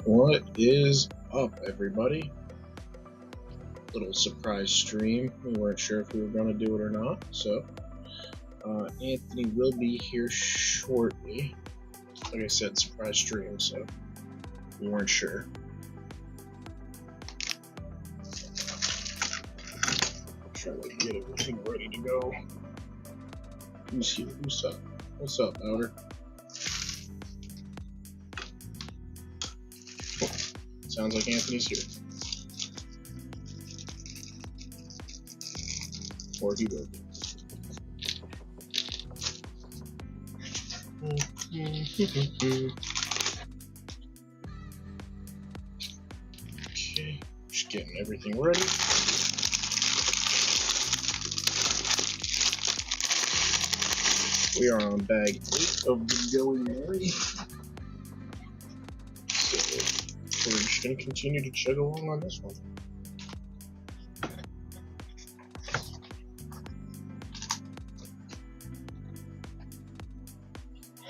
What is up, everybody? Little surprise stream. We weren't sure if we were going to do it or not, so Anthony will be here shortly. Like I said, surprise stream, so we weren't sure. Trying to get everything ready to go. Who's here? Who's up? What's up, Outer? Sounds like Anthony's here. Or he will be. Okay, just getting everything ready. We are on bag 8 of the Joey Mary. So we're just going to continue to chug along on this one.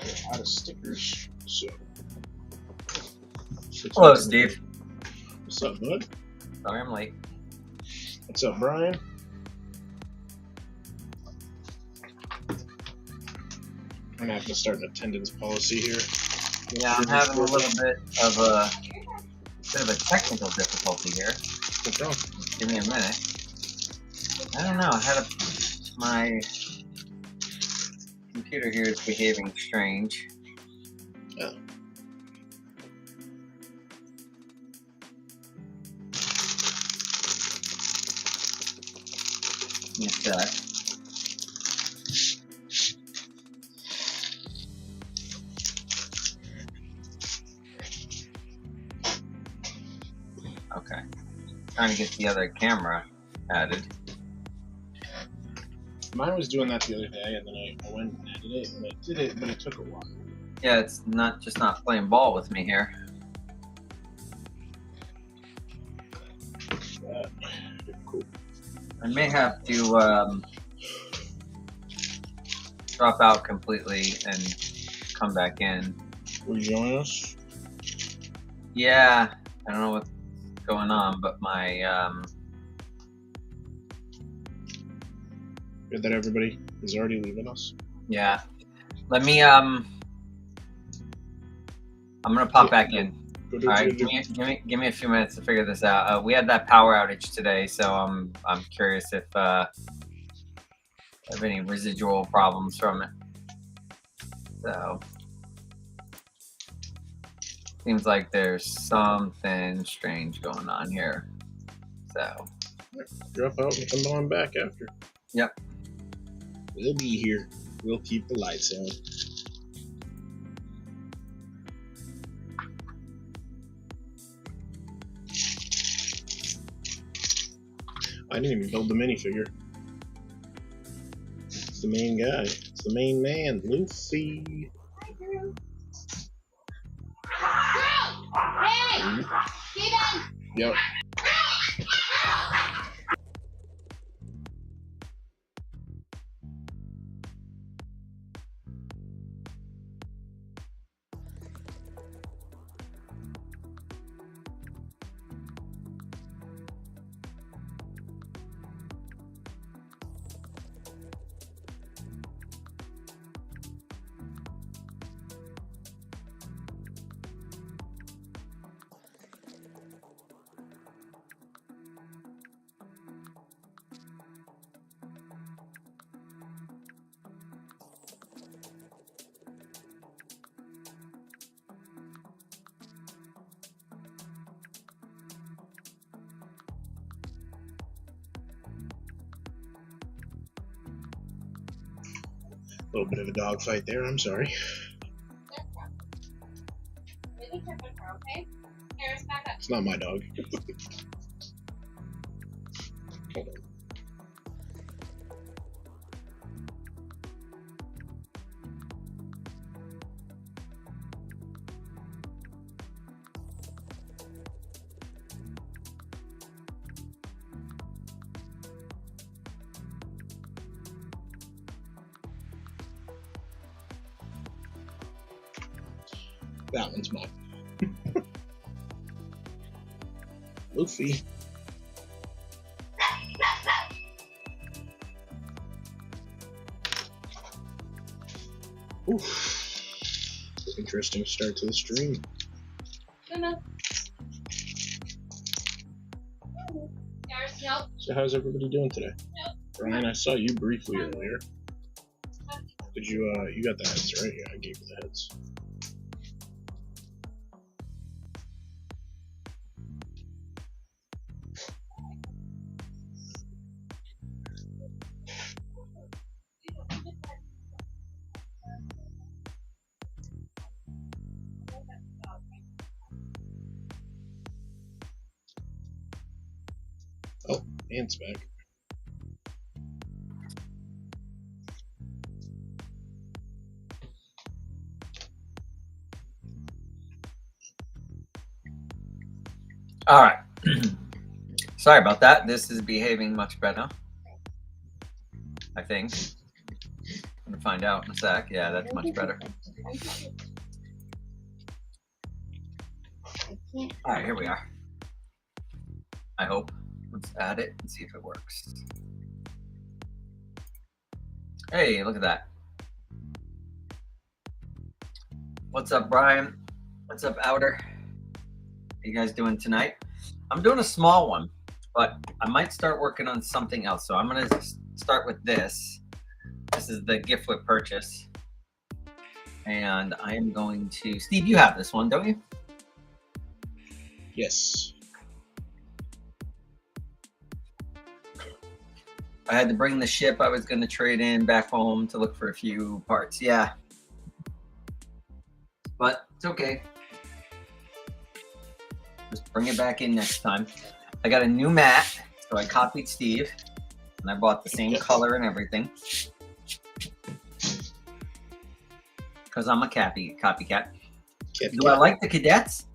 We're out of stickers, so. Hello, Steve. What's up, bud? Sorry I'm late. What's up, Brian? I'm gonna have to start an attendance policy here. Yeah, I'm having a little bit of a technical difficulty here. What's wrong? Give me a minute. I don't know. My computer here is behaving strange. Oh. Give me a sec. Okay. Trying to get the other camera added. Mine was doing that the other day, and then I went and added it, and it did it, but it took a while. Yeah, it's not playing ball with me here. Cool. I may have to drop out completely and come back in. Will you join us? Yeah, I don't know what's going on, but my Good that everybody is already leaving us. yeah. Let me I'm gonna pop back in. All right, give me a few minutes to figure this out. We had that power outage today, so I'm curious if I have any residual problems from it. So seems like there's something strange going on here. So Drop out and come on back after. Yep. We'll be here. We'll keep the lights on. I didn't even build the minifigure. It's the main guy. It's the main man, Luffy. Hey! Steven! Yep. A little bit of a dogfight there, I'm sorry. It's not my dog. Hold on. That one's mine. Luffy. Oof. Interesting start to the stream. So how's everybody doing today? Brian, I saw you briefly earlier. Did you, you got the heads, right? Yeah, I gave you the heads. Oh, Ant's back. All right. Sorry about that. This is behaving much better, I think. I'm gonna find out in a sec. Yeah, that's much better. All right, here we are. I hope. Let's add it and see if it works. Hey, look at that. What's up, Brian? What's up, Outer? How you guys doing tonight? I'm doing a small one, but I might start working on something else. So I'm gonna start with this. This is the gift with purchase. And I am going to, Steve, you have this one, don't you? Yes. I had to bring the ship I was going to trade in back home to look for a few parts. Yeah. But it's okay. Just bring it back in next time. I got a new mat, so I copied Steve. And I bought the same color and everything. Because I'm a copycat. Do I like the cadets?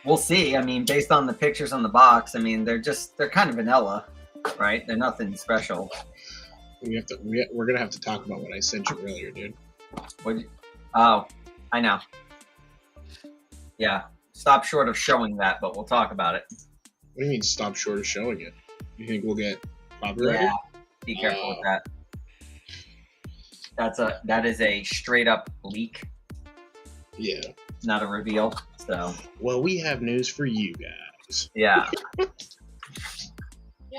We'll see. I mean, based on the pictures on the box, I mean, they're kind of vanilla. Right? They're nothing special. We're gonna have to talk about what I sent you earlier, dude. Oh, I know. Yeah. Stop short of showing that, but we'll talk about it. What do you mean stop short of showing it? You think we'll get copyrighted? Yeah. Be careful with that. That is a straight up leak. Yeah. Not a reveal. So well, we have news for you guys. Yeah.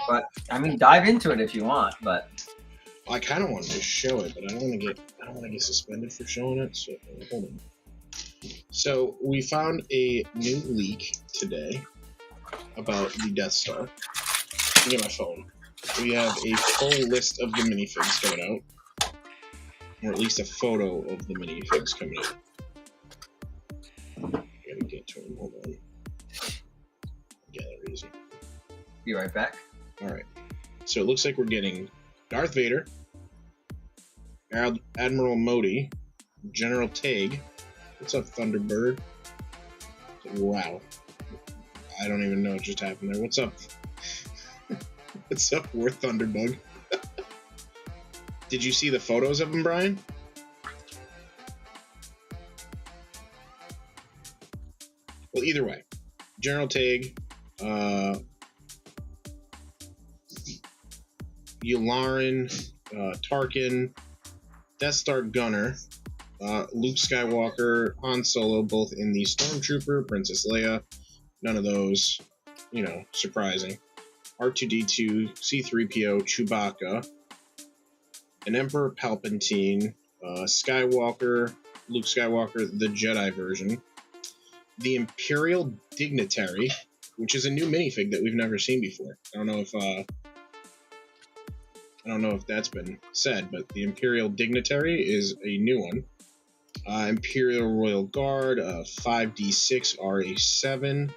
But I mean, dive into it if you want. But I kind of want to show it, but I don't want to get suspended for showing it. So hold on. So we found a new leak today about the Death Star. Let me get my phone. We have a full list of the minifigs coming out, or at least a photo of the minifigs coming out. I gotta get to them. Hold on. Galleries. Be right back. Alright, so it looks like we're getting Darth Vader, Admiral Modi, General Tag. What's up, Thunderbird? Wow. I don't even know what just happened there. What's up? What's up, War Thunderbug? Did you see the photos of him, Brian? Well, either way. General Tag, Yularen, Tarkin, Death Star Gunner, Luke Skywalker, Han Solo, both in the Stormtrooper, Princess Leia. None of those, surprising. R2-D2, C-3PO, Chewbacca, an Emperor Palpatine, Skywalker, Luke Skywalker, the Jedi version, the Imperial Dignitary, which is a new minifig that we've never seen before. I don't know if that's been said, but the Imperial Dignitary is a new one. Imperial Royal Guard, 5D6 RA7.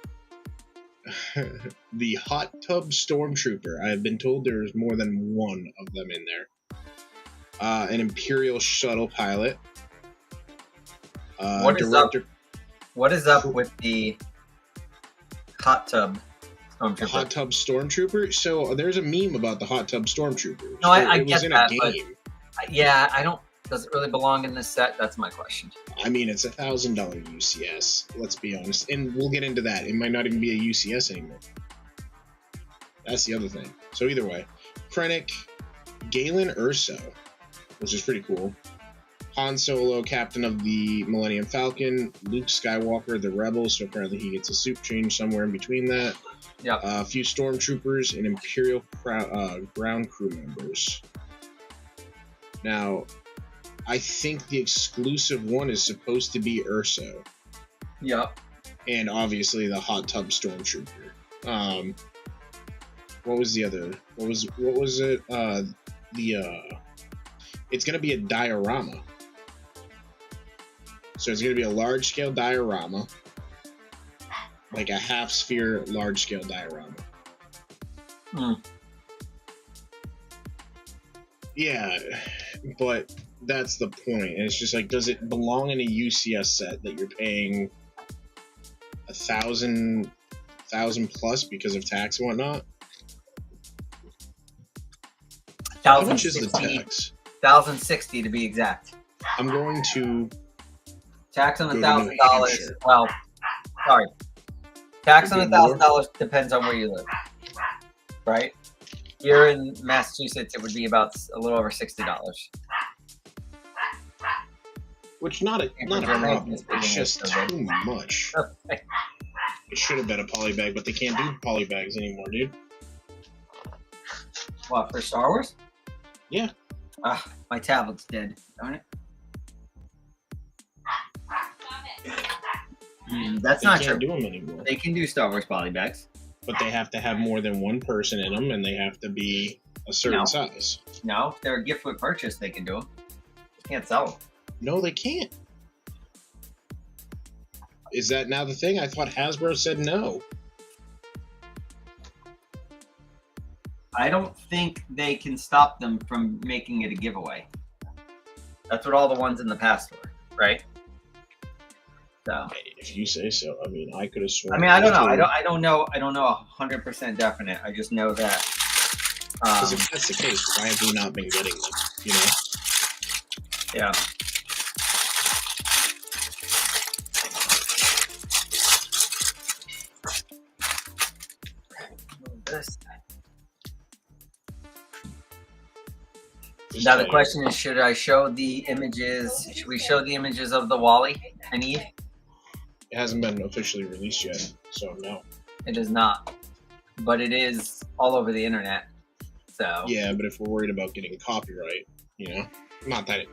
The Hot Tub Stormtrooper. I have been told there's more than one of them in there. An Imperial Shuttle Pilot. What is up with the Hot Tub Stormtrooper? The Hot Tub Stormtrooper? So there's a meme about the Hot Tub Stormtrooper. No, I get that, but yeah, Does it really belong in this set? That's my question. I mean, it's $1,000 UCS. Let's be honest, and we'll get into that. It might not even be a UCS anymore. That's the other thing. So either way, Krennic, Galen Erso, which is pretty cool. Han Solo, captain of the Millennium Falcon. Luke Skywalker, the Rebel. So apparently he gets a suit change somewhere in between that. Yeah. A few stormtroopers and Imperial ground crew members. Now, I think the exclusive one is supposed to be Urso. Yep. And obviously the hot tub stormtrooper. What was the other? What was it? It's gonna be a diorama. So it's gonna be a large scale diorama, like a half sphere large scale diorama. Yeah, but that's the point. And it's just like, does it belong in a UCS set that you're paying $1,000 plus because of tax and whatnot? How much is the tax? $1,060 to be exact. I'm going to tax on go to New $1,000. Hampshire. Well, sorry. Tax on Is it more? $1,000 depends on where you live, right? Here in Massachusetts, it would be about a little over $60. Which not a problem. It's just too much. Okay. It should have been a poly bag, but they can't do poly bags anymore, dude. What, for Star Wars? Yeah. Ah, my tablet's dead. Darn it. That's They not can't true. do them anymore. They can do Star Wars poly bags. But they have to have more than one person in them, and they have to be a certain No. size. No, if they're a gift with purchase, they can do them. They can't sell them. No, they can't. Is that now the thing? I thought Hasbro said no. I don't think they can stop them from making it a giveaway. That's what all the ones in the past were, right? So, If you say so. I mean, I could have sworn. I mean, I don't know. I don't know 100% definite. I just know that. Because if that's the case, why have we not been getting them? You know? Yeah. This. Just Now the tell you. question is, should I show the images? Should we show the images of the Wally and Eve? It hasn't been officially released yet, so no. It is not, but it is all over the internet. So Yeah, but if we're worried about getting copyright, you know, not that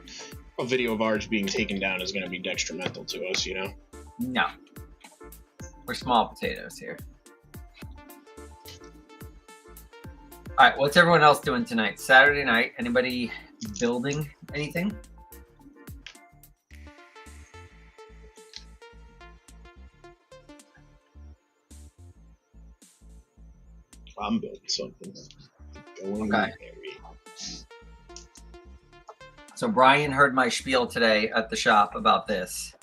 a video of ours being taken down is going to be detrimental to us, you know. no, we're small potatoes here. All right, what's everyone else doing tonight? Saturday night. Anybody building anything? I'm building something. Going Okay. Mary. So Brian heard my spiel today at the shop about this,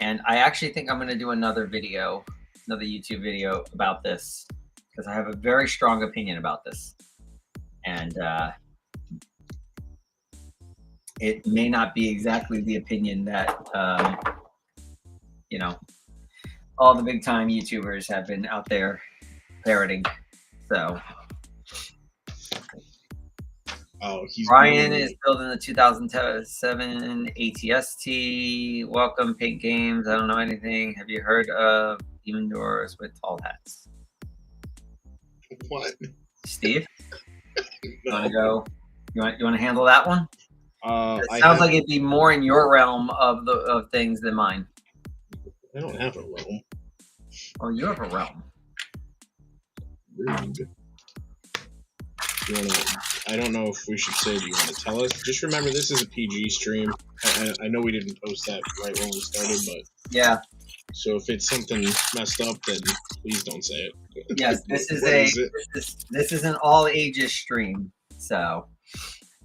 and I actually think I'm going to do another video, another YouTube video about this, because I have a very strong opinion about this, and it may not be exactly the opinion that you know, all the big time YouTubers have been out there parroting. So Oh, he's Brian building- is building the 2007 ATST. Welcome, Paint Games. I don't know anything. Have you heard of Demon Doors with tall hats? What? Steve, you No. want to go? You want to handle that one? It I sounds have- like it'd be more in your realm of things than mine. I don't have a realm. Oh, you have a realm. Rude. I don't know if we should say, do you want to tell us? Just remember, this is a PG stream. I know we didn't post that right when we started, but Yeah. so if it's something messed up, then please don't say it. Yes. This is What is it? this is an all ages stream. So,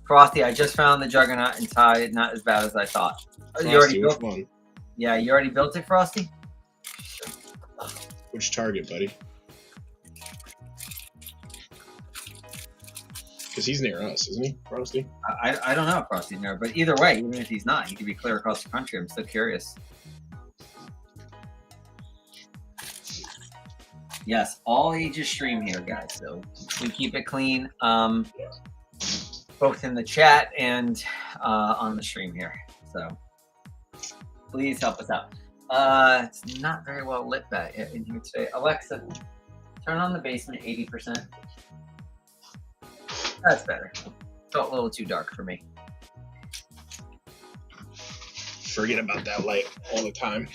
Frosty, I just found the Juggernaut and tie. Not as bad as I thought. You already Frosty, which built. one? Yeah, you already built it, Frosty. Which target, buddy? Because he's near us, isn't he, Frosty? I don't know if Frosty's near, but either way, even if he's not, he could be clear across the country. I'm still curious. Yes, all ages stream here, guys. So we keep it clean, both in the chat and on the stream here. So please help us out. It's not very well lit back in here today. Alexa, turn on the basement 80%. That's better. Felt a little too dark for me. Forget about that light all the time.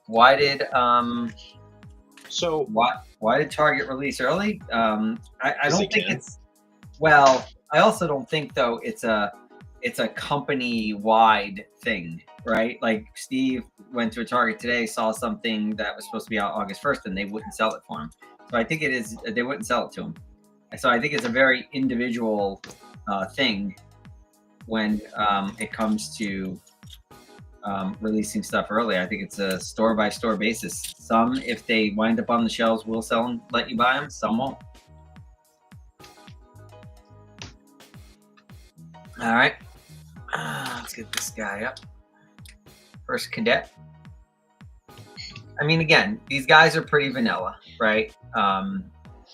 Why did So why did Target release early? I don't think can. it's well. I also don't think though it's a company wide thing, right? Like Steve went to a Target today, saw something that was supposed to be out August 1st, and they wouldn't sell it for him. So I think they wouldn't sell it to him. So I think it's a very individual thing when it comes to releasing stuff early. I think it's a store by store basis. Some, if they wind up on the shelves, will sell them, let you buy them. Some won't. All right, let's get this guy up. First cadet. I mean, again, these guys are pretty vanilla, right?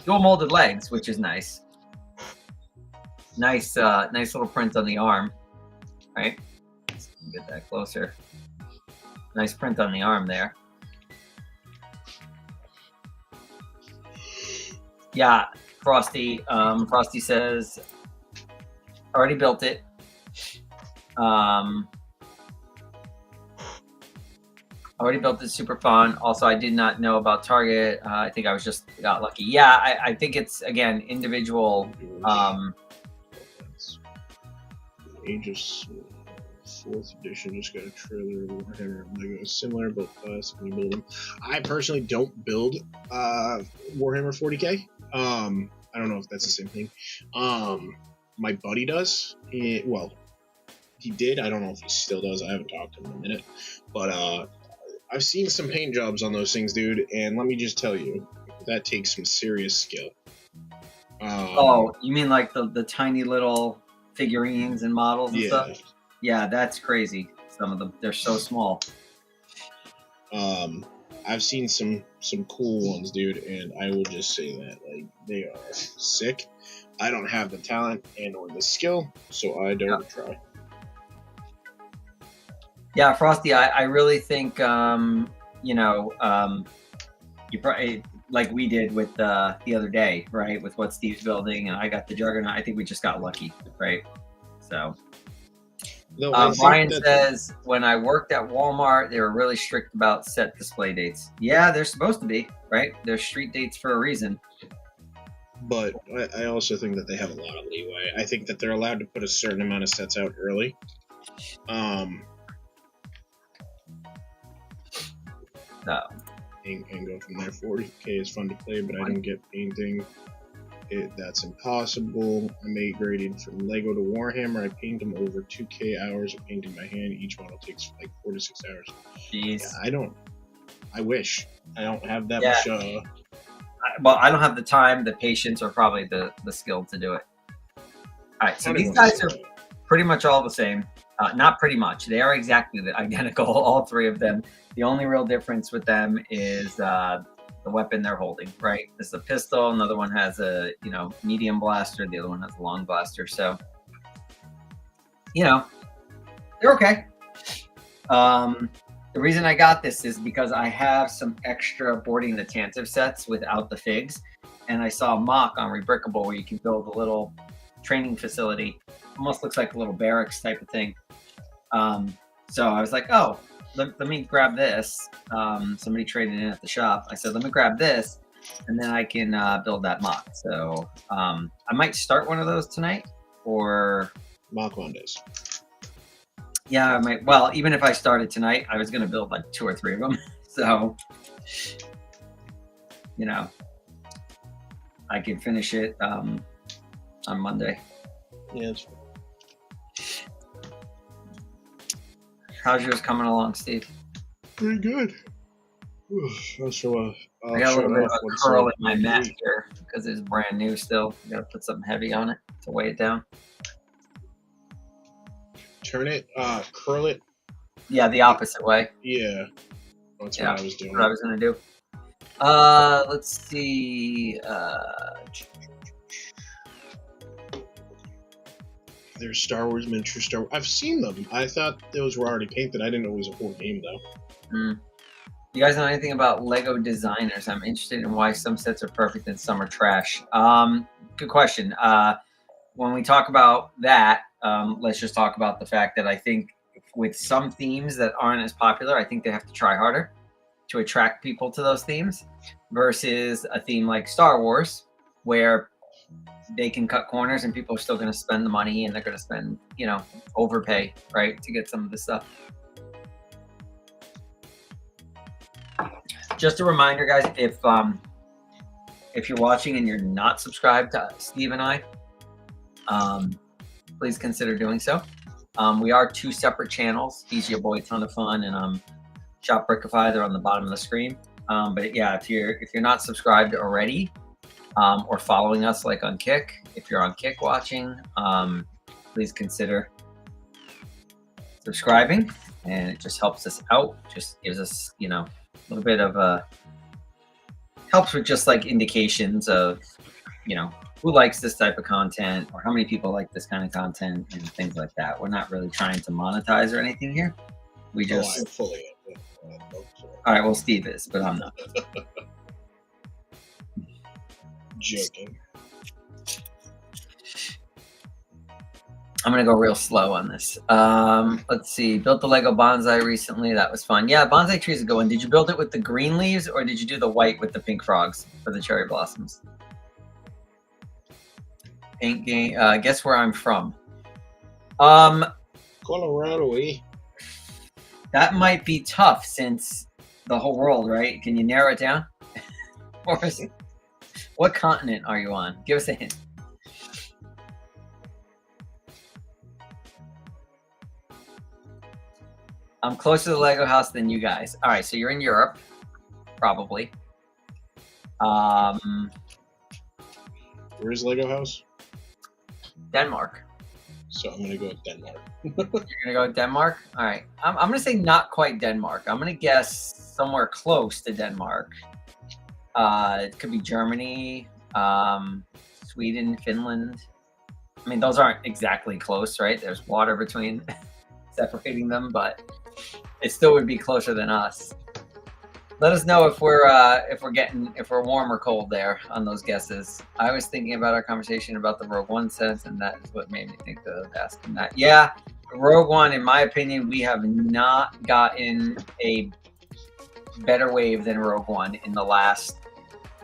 Dual molded legs, which is nice. Nice little print on the arm, right? Let's get that closer. Nice print on the arm there. Yeah, Frosty. Frosty says, already built it. Already built it, super fun. Also, I did not know about Target. I think I was just got lucky. Yeah, I think it's, again, individual. Aegis 4th edition just got a trailer of Warhammer and Lego similar, but classic when you build them. I personally don't build Warhammer 40k. I don't know if that's the same thing. My buddy does. He did. I don't know if he still does. I haven't talked to him in a minute, but I've seen some paint jobs on those things, dude, and let me just tell you, that takes some serious skill. Oh, you mean like the tiny little figurines and models and stuff? Yeah, that's crazy. Some of them, they're so small. I've seen some cool ones, dude, and I will just say that, like, they are sick. I don't have the talent and or the skill, so I don't try. Yeah, Frosty, I really think, you probably, like we did with the other day, right? With what Steve's building, and I got the Juggernaut. I think we just got lucky, right? So, no, Brian says, when I worked at Walmart, they were really strict about set display dates. Yeah, they're supposed to be, right? They're street dates for a reason. But I also think that they have a lot of leeway. I think that they're allowed to put a certain amount of sets out early. And go from there. 40k is fun to play, but I don't get painting. That's impossible. I made graded from Lego to Warhammer. I paint them over 2k hours of painting by hand. Each model takes like 4 to 6 hours. Jeez. Yeah, I wish. I don't have that much. Well, I don't have the time, the patience, or probably the skill to do it. All right, so these guys are pretty much all the same. Not pretty much. They are exactly identical, all three of them. The only real difference with them is the weapon they're holding, right? This is a pistol. Another one has a, medium blaster. The other one has a long blaster. So, they're okay. The reason I got this is because I have some extra Boarding the Tantive sets without the figs. And I saw a mock on Rebrickable where you can build a little training facility. Almost looks like a little barracks type of thing. So I was like, oh, let me grab this. Somebody traded in at the shop. I said, let me grab this, and then I can build that mock. So I might start one of those tonight, or mock Mondays. Yeah, I might. Well, even if I started tonight, I was going to build like 2 or 3 of them. So, I can finish it on Monday. Yeah, that's fine. How's yours coming along, Steve? Pretty good. I got a little bit of a curl in my mat here. because it's brand new still. You gotta put something heavy on it to weigh it down. Turn it, curl it. Yeah, the opposite way. Yeah, that's what I was doing. What I was gonna do. Let's see. There's Star Wars miniature Star Wars. I've seen them. I thought those were already painted. I didn't know it was a whole game though. You guys know anything about Lego designers? I'm interested in why some sets are perfect and some are trash. Good question. When we talk about that, let's just talk about the fact that I think with some themes that aren't as popular, I think they have to try harder to attract people to those themes versus a theme like Star Wars, where they can cut corners and people are still going to spend the money and they're going to spend, you know, overpay, right, to get some of this stuff. Just a reminder, guys, if you're watching and you're not subscribed to Steve and I, please consider doing so. We are two separate channels. He's your boy Ton of Fun, and Shop Brickify. They're on the bottom of the screen. But yeah, if you're not subscribed already, or following us like on Kick, if you're on Kick watching, please consider subscribing, and it just helps us out. Just gives us, you know, a little bit of helps with just like indications of, you know, who likes this type of content or how many people like this kind of content and things like that. We're not really trying to monetize or anything here. We just fully. All right, well, Steve is, but I'm not. Joking. I'm gonna go real slow on this. Let's see. Built the Lego bonsai recently. That was fun. Yeah, bonsai trees are going. Did you build it with the green leaves or did you do the white with the pink frogs for the cherry blossoms? Paint game. Guess where I'm from. Colorado, eh? That might be tough since the whole world, right? Can you narrow it down? Or is it, what continent are you on? Give us a hint. I'm closer to the Lego house than you guys. All right, so you're in Europe, probably. Where's Lego house? Denmark. So I'm gonna go with Denmark. You're gonna go with Denmark? All right. I'm gonna say not quite Denmark. I'm gonna guess somewhere close to Denmark. It could be Germany, Sweden, Finland. I mean, those aren't exactly close, right? There's water between separating them, but it still would be closer than us. Let us know if we're warm or cold there on those guesses. I was thinking about our conversation about the Rogue One sets, and that is what made me think of asking that. Yeah, Rogue One, in my opinion, we have not gotten a better wave than Rogue One in the last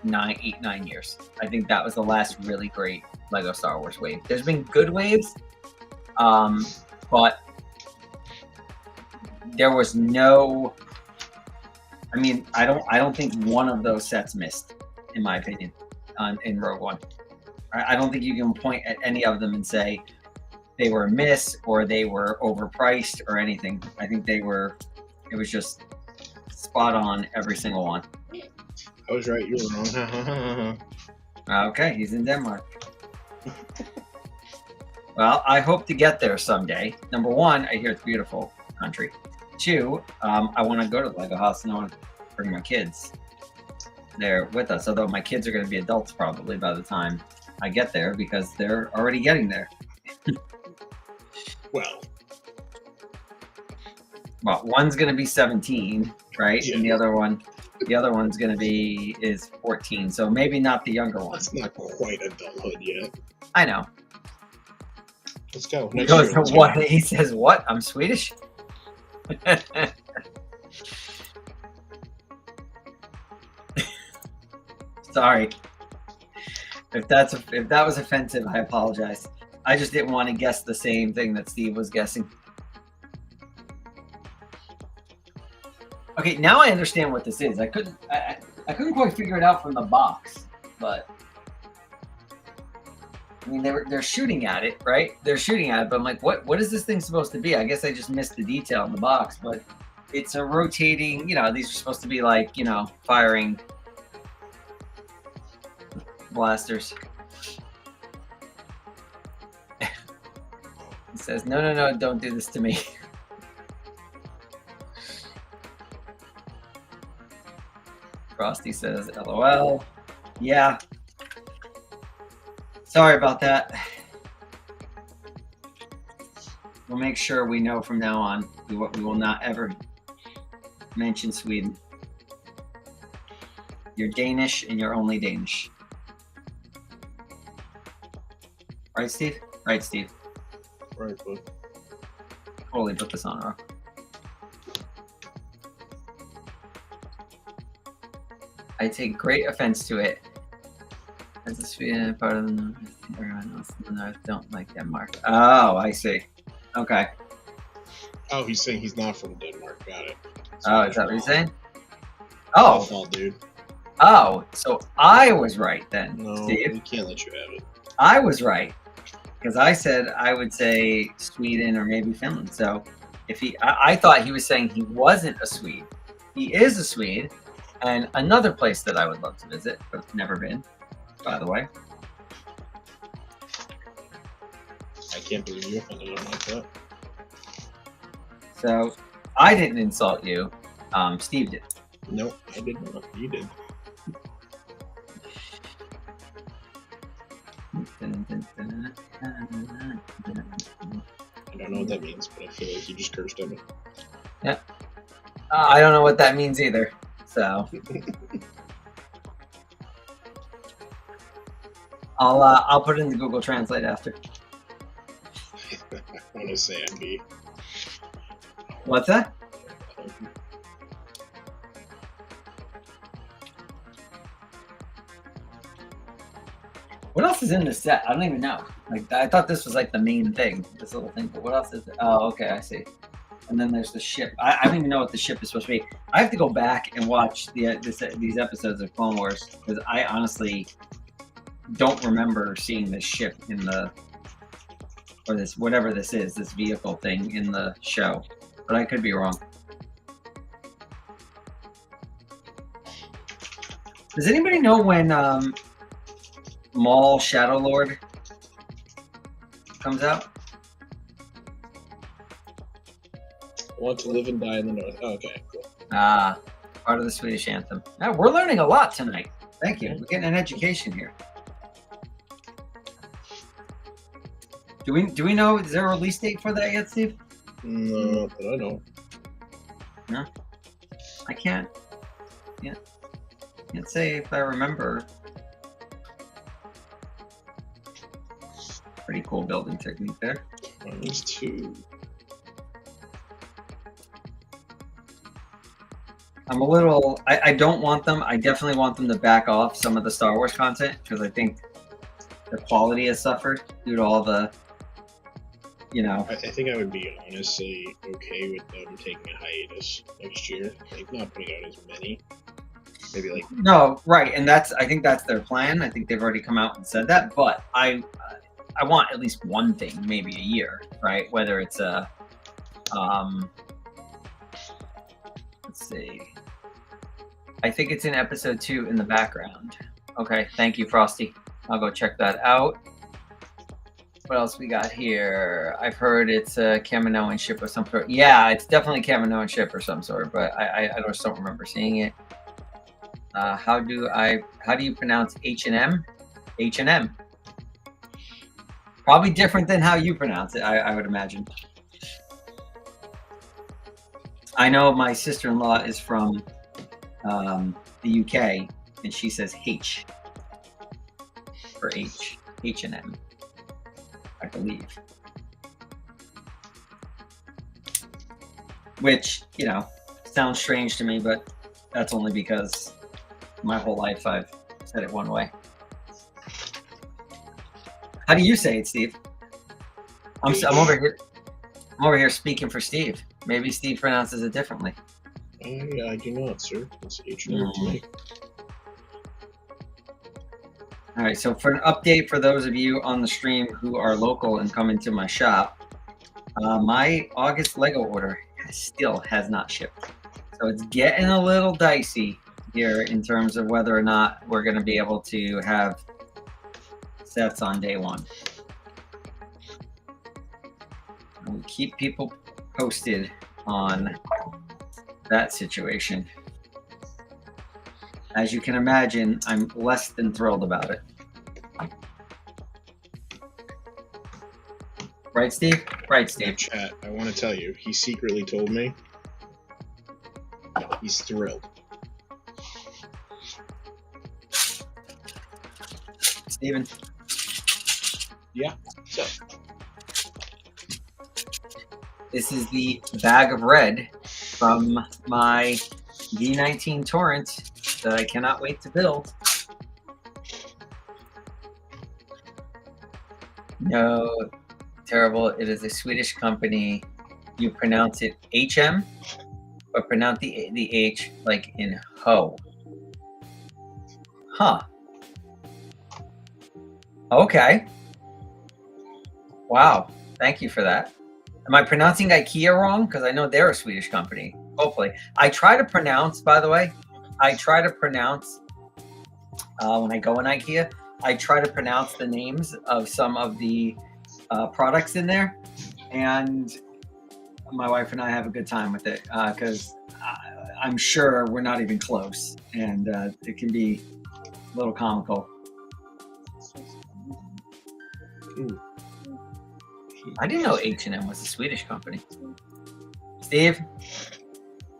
9 years. I think that was the last really great Lego Star Wars wave. There's been good waves, but there was no. I mean, I don't think one of those sets missed, in my opinion, in Rogue One. I don't think you can point at any of them and say they were a miss or they were overpriced or anything. I think it was just spot on every single one. I was right, you were wrong. Okay, he's in Denmark. Well, I hope to get there someday. Number one, I hear it's a beautiful country. Two, I want to go to the Lego house and I want to bring my kids there with us. Although my kids are going to be adults probably by the time I get there because they're already getting there. Well, one's going to be 17, right? Yeah. And the other one's going to be is 14. So maybe not the younger one. That's not quite adulthood yet. I know. Let's go. He goes, what? He says, what? I'm Swedish? Sorry. If that was offensive, I apologize. I just didn't want to guess the same thing that Steve was guessing. Okay, now I understand what this is. I couldn't quite figure it out from the box, but I mean they're shooting at it, right? They're shooting at it, but I'm like, what is this thing supposed to be? I guess I just missed the detail in the box, but it's a rotating, you know, these are supposed to be like, you know, firing blasters. He says, no, don't do this to me. Frosty says, LOL. Yeah. Sorry about that. We'll make sure we know from now on we will not ever mention Sweden. You're Danish and you're only Danish. Right, Steve? Right, Steve. Right, bud. Totally put this on, Rock. I take great offense to it. As a Sweden part of the North, everyone else in the North don't like Denmark. Oh, I see. Okay. Oh, he's saying he's not from Denmark. Got it. Oh, is that what he's saying? Oh. All, dude. Oh, so I was right then, No, Steve. we can't let you have it. I was right. Because I said I would say Sweden or maybe Finland. So if I thought he was saying he wasn't a Swede. He is a Swede. And another place that I would love to visit, but never been, by the way. I can't believe you offended him like that. So I didn't insult you. Steve did. No, I did not. You did. I don't know what that means, but I feel like you just cursed at me. Yeah. I don't know what that means either. So I'll put it in the Google Translate after. I want to say MB. What's that? What else is in this set? I don't even know. Like I thought this was like the main thing, this little thing. But what else is it? Oh, okay, I see. And then there's the ship. I don't even know what the ship is supposed to be. I have to go back and watch these episodes of Clone Wars because I honestly don't remember seeing this ship in the, or this, whatever this is, this vehicle thing in the show. But I could be wrong. Does anybody know when Maul Shadow Lord comes out? Want to live and die in the North. Oh, okay, cool. Part of the Swedish anthem. Now, we're learning a lot tonight. Thank you. We're getting an education here. Do we know, is there a release date for that yet, Steve? No, but I don't. No? I can't say if I remember. Pretty cool building technique there. There's two. I'm a little, I don't want them. I definitely want them to back off some of the Star Wars content because I think the quality has suffered due to all the, you know. I think I would be honestly okay with them taking a hiatus next year. Like not putting out as many. Maybe like. No, right. And I think that's their plan. I think they've already come out and said that, but I want at least one thing, maybe a year, right? Whether it's a, let's see. I think it's in episode 2 in the background. Okay, thank you, Frosty. I'll go check that out. What else we got here? I've heard it's a Kamino ship of some sort. Yeah, it's definitely Kamino ship or some sort, but I just don't remember seeing it. How do you pronounce H&M? H&M. Probably different than how you pronounce it, I would imagine. I know my sister-in-law is from the UK, and she says H for H&M, I believe. Which, you know, sounds strange to me, but that's only because my whole life I've said it one way. How do you say it, Steve? I'm over here speaking for Steve. Maybe Steve pronounces it differently. Yeah, I do not, sir. It's H&M to me. All right, so for an update for those of you on the stream who are local and come into my shop, my August Lego order still has not shipped. So it's getting a little dicey here in terms of whether or not we're going to be able to have sets on day one. We'll keep people posted on that situation. As you can imagine, I'm less than thrilled about it. Right, Steve? Right, Steve. Chat, I want to tell you, he secretly told me he's thrilled. Steven? Yeah, so. This is the bag of red from my D19 Torrent that I cannot wait to build. No, terrible. It is a Swedish company. You pronounce it HM, but pronounce the H like in ho. Huh. Okay. Wow. Thank you for that. Am I pronouncing IKEA wrong? Because I know they're a Swedish company. Hopefully. I try to pronounce, by the way, when I go in IKEA, I try to pronounce the names of some of the products in there. And my wife and I have a good time with it because I'm sure we're not even close. And it can be a little comical. Ooh. I didn't know H&M was a Swedish company. Steve,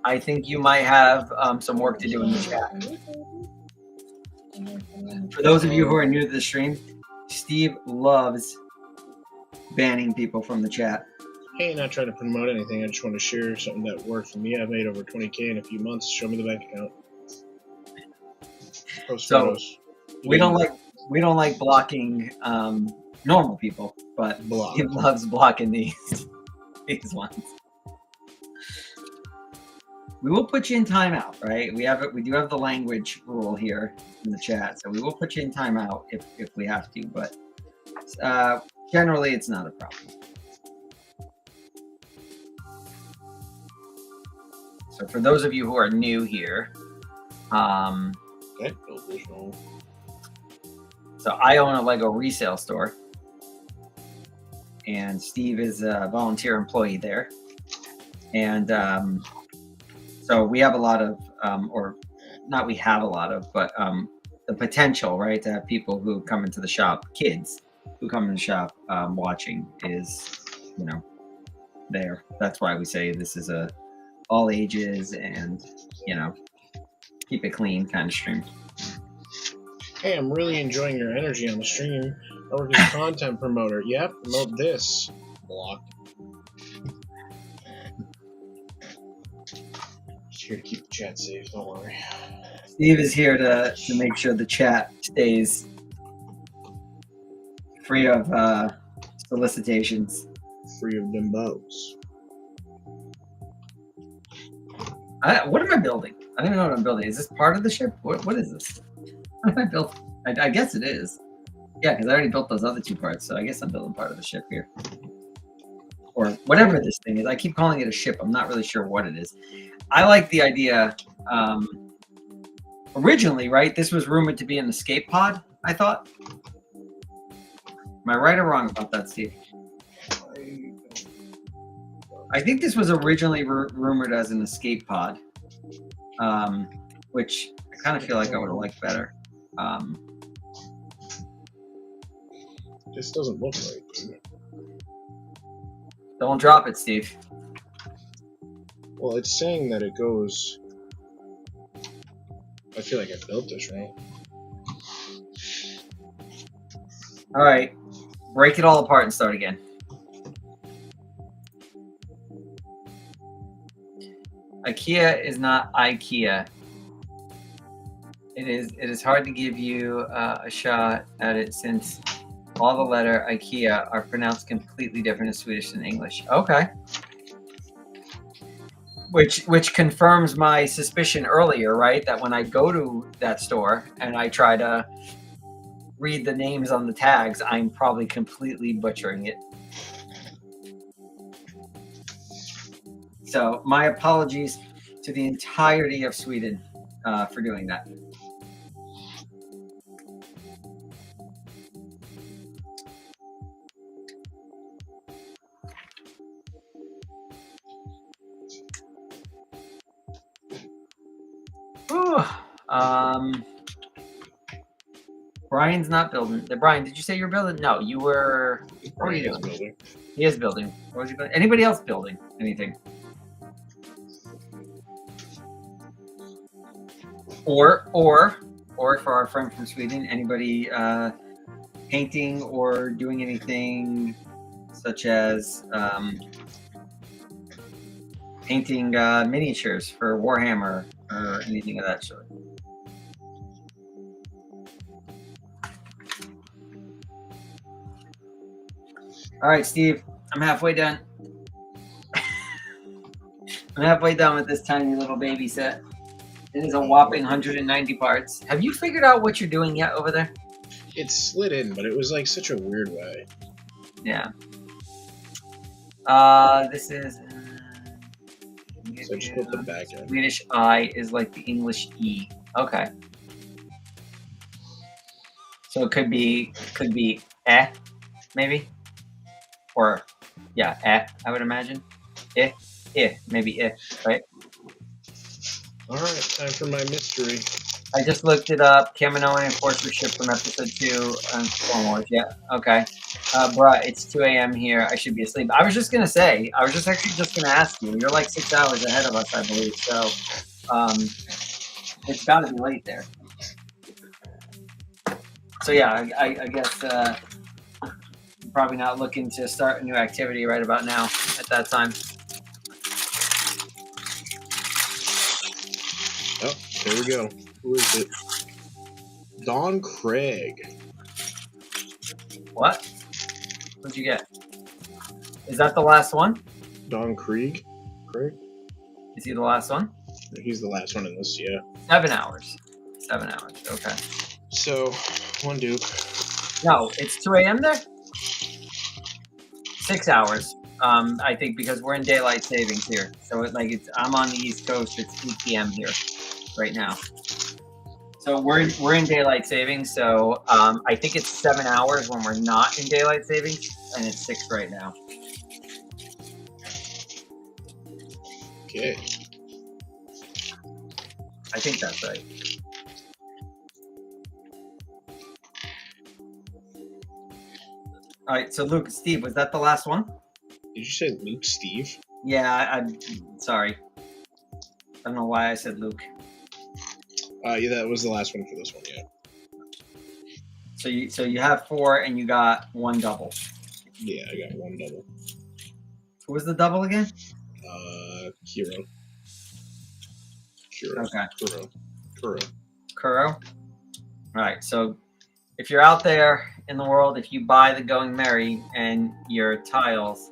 I think you might have some work to do in the chat. For those of you who are new to the stream, Steve loves banning people from the chat. Hey, not trying to promote anything. I just want to share something that worked for me. I've made over 20K in a few months. Show me the bank account. Post photos. We don't like blocking normal people, but he loves blocking these ones. We will put you in timeout, right? We do have the language rule here in the chat, so we will put you in timeout if we have to, but generally it's not a problem. So for those of you who are new here, okay, so I own a Lego resale store, and Steve is a volunteer employee there, and so we have a lot of, but the potential, right, to have people who come into the shop, kids who come in the shop watching is, there. That's why we say this is a all ages and, keep it clean kind of stream. Hey, I'm really enjoying your energy on the stream. I work as a content promoter. Yeah, promote this. Block. Just here to keep the chat safe, don't worry. Steve is here to make sure the chat stays free of solicitations. Free of bimbos. What am I building? I don't even know what I'm building. Is this part of the ship? What is this? What am I building? I guess it is. Yeah, because I already built those other two parts, so I guess I'm building part of the ship here. Or whatever this thing is. I keep calling it a ship. I'm not really sure what it is. I like the idea. Originally, right, this was rumored to be an escape pod, I thought. Am I right or wrong about that, Steve? I think this was originally rumored as an escape pod, which I kind of feel like I would have liked better. This doesn't look right, dude. Don't drop it, Steve. Well, it's saying that it goes... I feel like I built this right. All right. Break it all apart and start again. IKEA is not IKEA. It is hard to give you a shot at it since all the letter IKEA are pronounced completely different in Swedish than English. Okay. Which confirms my suspicion earlier, right? That when I go to that store and I try to read the names on the tags, I'm probably completely butchering it. So my apologies to the entirety of Sweden for doing that. Brian's not building. Brian, did you say you're building? No, you were. What were you doing? Building. He is building. What was he building? Anybody else building anything? Or for our friend from Sweden, anybody painting or doing anything such as painting miniatures for Warhammer or anything of that sort? All right, Steve, I'm halfway done. I'm halfway done with this tiny little baby set. It is a whopping 190 parts. Have you figured out what you're doing yet over there? It slid in, but it was like such a weird way. Yeah. This is. So just put the back in. Swedish I is like the English E. Okay. So it could be maybe, or yeah, I would imagine. Maybe right? All right, time for my mystery. I just looked it up. Kamino and Enforcer ship from episode 2 on Clone Wars. Yeah, okay. Bruh, it's 2 a.m. here. I should be asleep. I was actually just gonna ask you. You're like 6 hours ahead of us, I believe. So, it's got to be late there. So yeah, I guess I'm probably not looking to start a new activity right about now at that time. Oh, there we go. Who is it? Don Craig. What? What'd you get? Is that the last one? Don Craig? Is he the last one? He's the last one in this, yeah. 7 hours. 7 hours, okay. So, one Duke. No, it's 2 a.m. there? 6 hours. I think because we're in daylight savings here. So I'm on the East Coast, it's 8 p.m. here right now. So we're in daylight savings, so I think it's 7 hours when we're not in daylight savings, and it's 6 right now. Okay. I think that's right. All right, so Luke, Steve, was that the last one? Did you say Luke Steve? Yeah, I'm sorry. I don't know why I said Luke. Yeah, that was the last one for this one, yeah. So you have 4 and you got 1 double. Yeah, I got 1 double. Who was the double again? Kuro. Okay. Kuro. All right, so if you're out there in the world, if you buy the Going Merry and your tiles,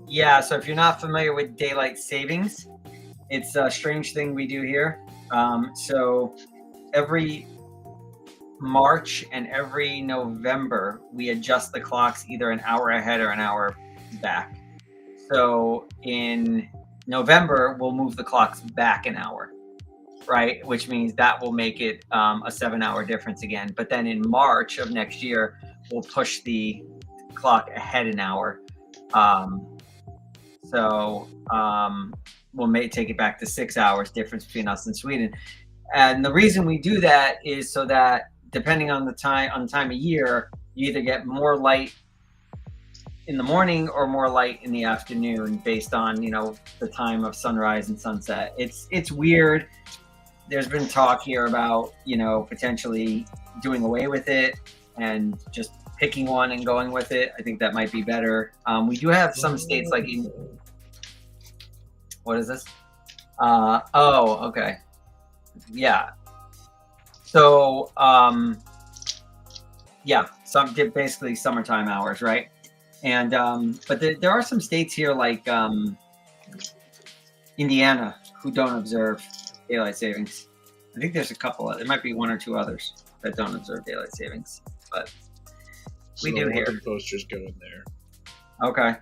yeah, so if you're not familiar with daylight savings, it's a strange thing we do here. So every March and every November, we adjust the clocks either an hour ahead or an hour back. So in November, we'll move the clocks back an hour, right? Which means that will make it a 7-hour difference again. But then in March of next year, we'll push the clock ahead an hour. We'll take it back to 6 hours difference between us and Sweden. And the reason we do that is so that depending on the time of year, you either get more light in the morning or more light in the afternoon based on, the time of sunrise and sunset. It's weird. There's been talk here about, potentially doing away with it and just picking one and going with it. I think that might be better. We do have some states like what is this? Oh, okay. Yeah. So, yeah, basically summertime hours, right? And but there are some states here like Indiana who don't observe daylight savings. I think there's a couple. There might be 1 or 2 others that don't observe daylight savings, but we do here. The posters go in there. Okay.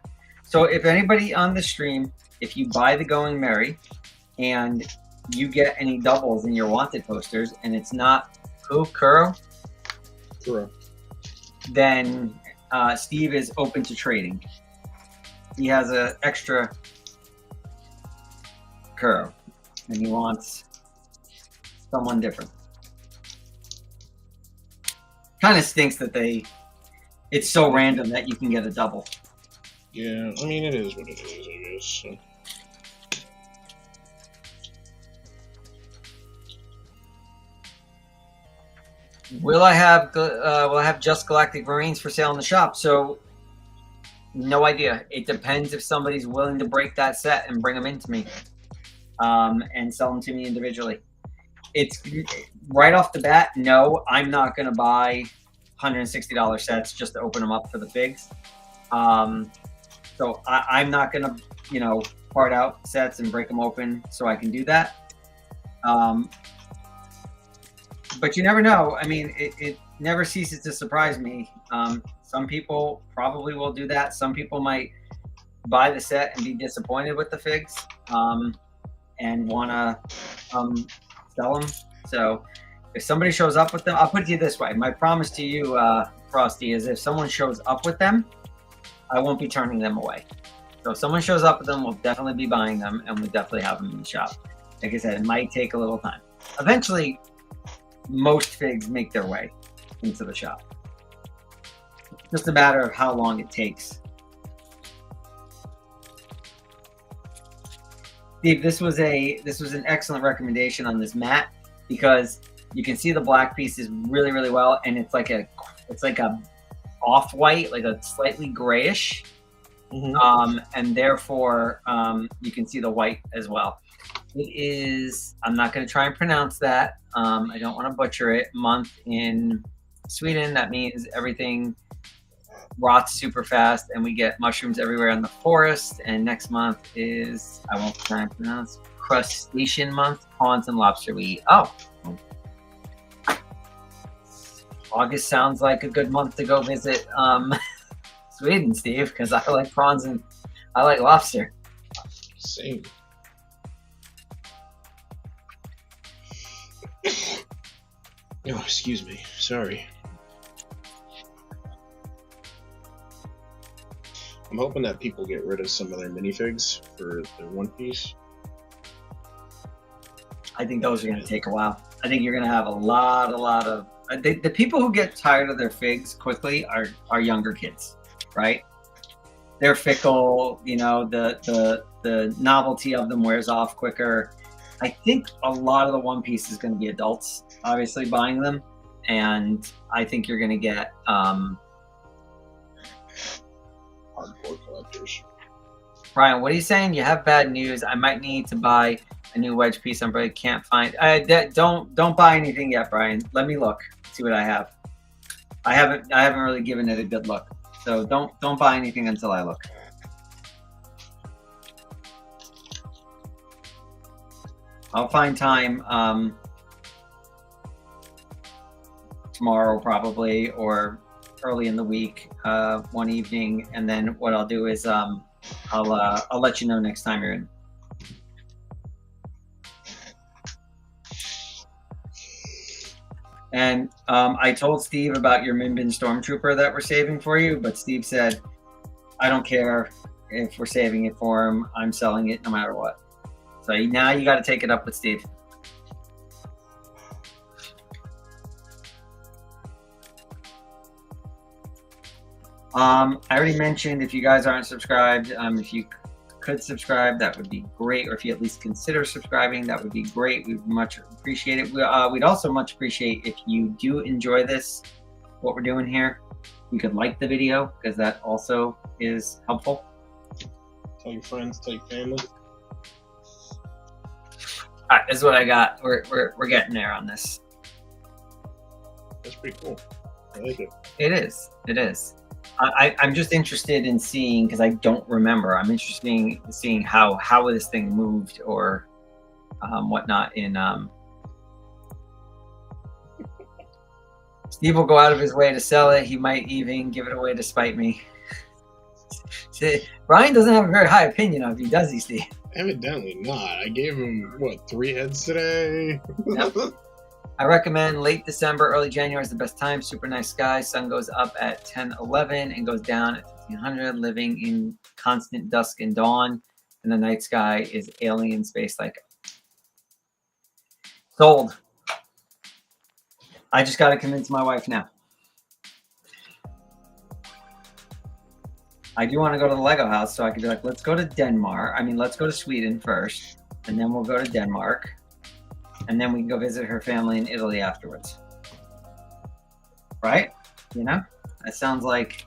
So if anybody on the stream, if you buy the Going Merry and you get any doubles in your wanted posters and it's not Kuro, then Steve is open to trading. He has an extra Kuro and he wants someone different. Kind of stinks that it's so random that you can get a double. Yeah, I mean, it is what it is, I guess. So. Will I have Just Galactic Marines for sale in the shop? So, no idea. It depends if somebody's willing to break that set and bring them into me, and sell them to me individually. It's right off the bat. No, I'm not going to buy $160 sets just to open them up for the figs. So I'm not going to, part out sets and break them open so I can do that. But you never know. I mean, it never ceases to surprise me. Some people probably will do that. Some people might buy the set and be disappointed with the figs, and want to sell them. So if somebody shows up with them, I'll put it to you this way. My promise to you, Frosty, is if someone shows up with them, I won't be turning them away. So if someone shows up with them, we'll definitely be buying them, and we'll definitely have them in the shop. Like I said, it might take a little time. Eventually, most figs make their way into the shop. Just a matter of how long it takes. Steve, this was an excellent recommendation on this mat because you can see the black pieces really, really well, and it's like a off-white, like a slightly grayish, and therefore you can see the white as well. It is, I'm not going to try and pronounce that. I don't want to butcher it. Month in Sweden, that means everything rots super fast and we get mushrooms everywhere in the forest. And next month is, I won't try and pronounce, crustacean month. Prawns and lobster we eat. Oh. August sounds like a good month to go visit Sweden, Steve, because I like prawns and I like lobster. Same. Oh, excuse me. Sorry. I'm hoping that people get rid of some of their minifigs for their One Piece. I think those are going to take a while. I think you're going to have a lot of... The people who get tired of their figs quickly are younger kids, right? They're fickle, the novelty of them wears off quicker. I think a lot of the One Piece is going to be adults, obviously, buying them. And I think you're going to get hardcore collectors. Brian, what are you saying? You have bad news. I might need to buy a new wedge piece. I really can't find. Don't buy anything yet, Brian. Let me look, see what I have. I haven't really given it a good look. So don't buy anything until I look. I'll find time tomorrow probably, or early in the week, one evening, and then what I'll do is I'll let you know next time you're in. And I told Steve about your Minbin Stormtrooper that we're saving for you, but Steve said, I don't care if we're saving it for him. I'm selling it no matter what. So now you got to take it up with Steve. I already mentioned, if you guys aren't subscribed, if you could subscribe, that would be great. Or if you at least consider subscribing, that would be great. We'd much appreciate it. We'd also much appreciate if you do enjoy this, what we're doing here. You could like the video, because that also is helpful. Tell your friends, tell your family. All right, this is what I got. We're getting there on this. That's pretty cool. I like it. It is. It is. I'm just interested in seeing, because I don't remember. I'm interested in seeing how this thing moved or whatnot. Steve will go out of his way to sell it. He might even give it away to spite me. See, Brian doesn't have a very high opinion of you, does he, Steve? Evidently not. I gave him, 3 heads today? Yep. I recommend late December, early January is the best time. Super nice sky. Sun goes up at 10:11 and goes down at 1500. Living in constant dusk and dawn. And the night sky is alien space like. Sold. I just got to convince my wife now. I do want to go to the Lego house, so I could be like, let's go to Denmark. I mean, let's go to Sweden first, and then we'll go to Denmark, and then we can go visit her family in Italy afterwards. Right? You know? That sounds like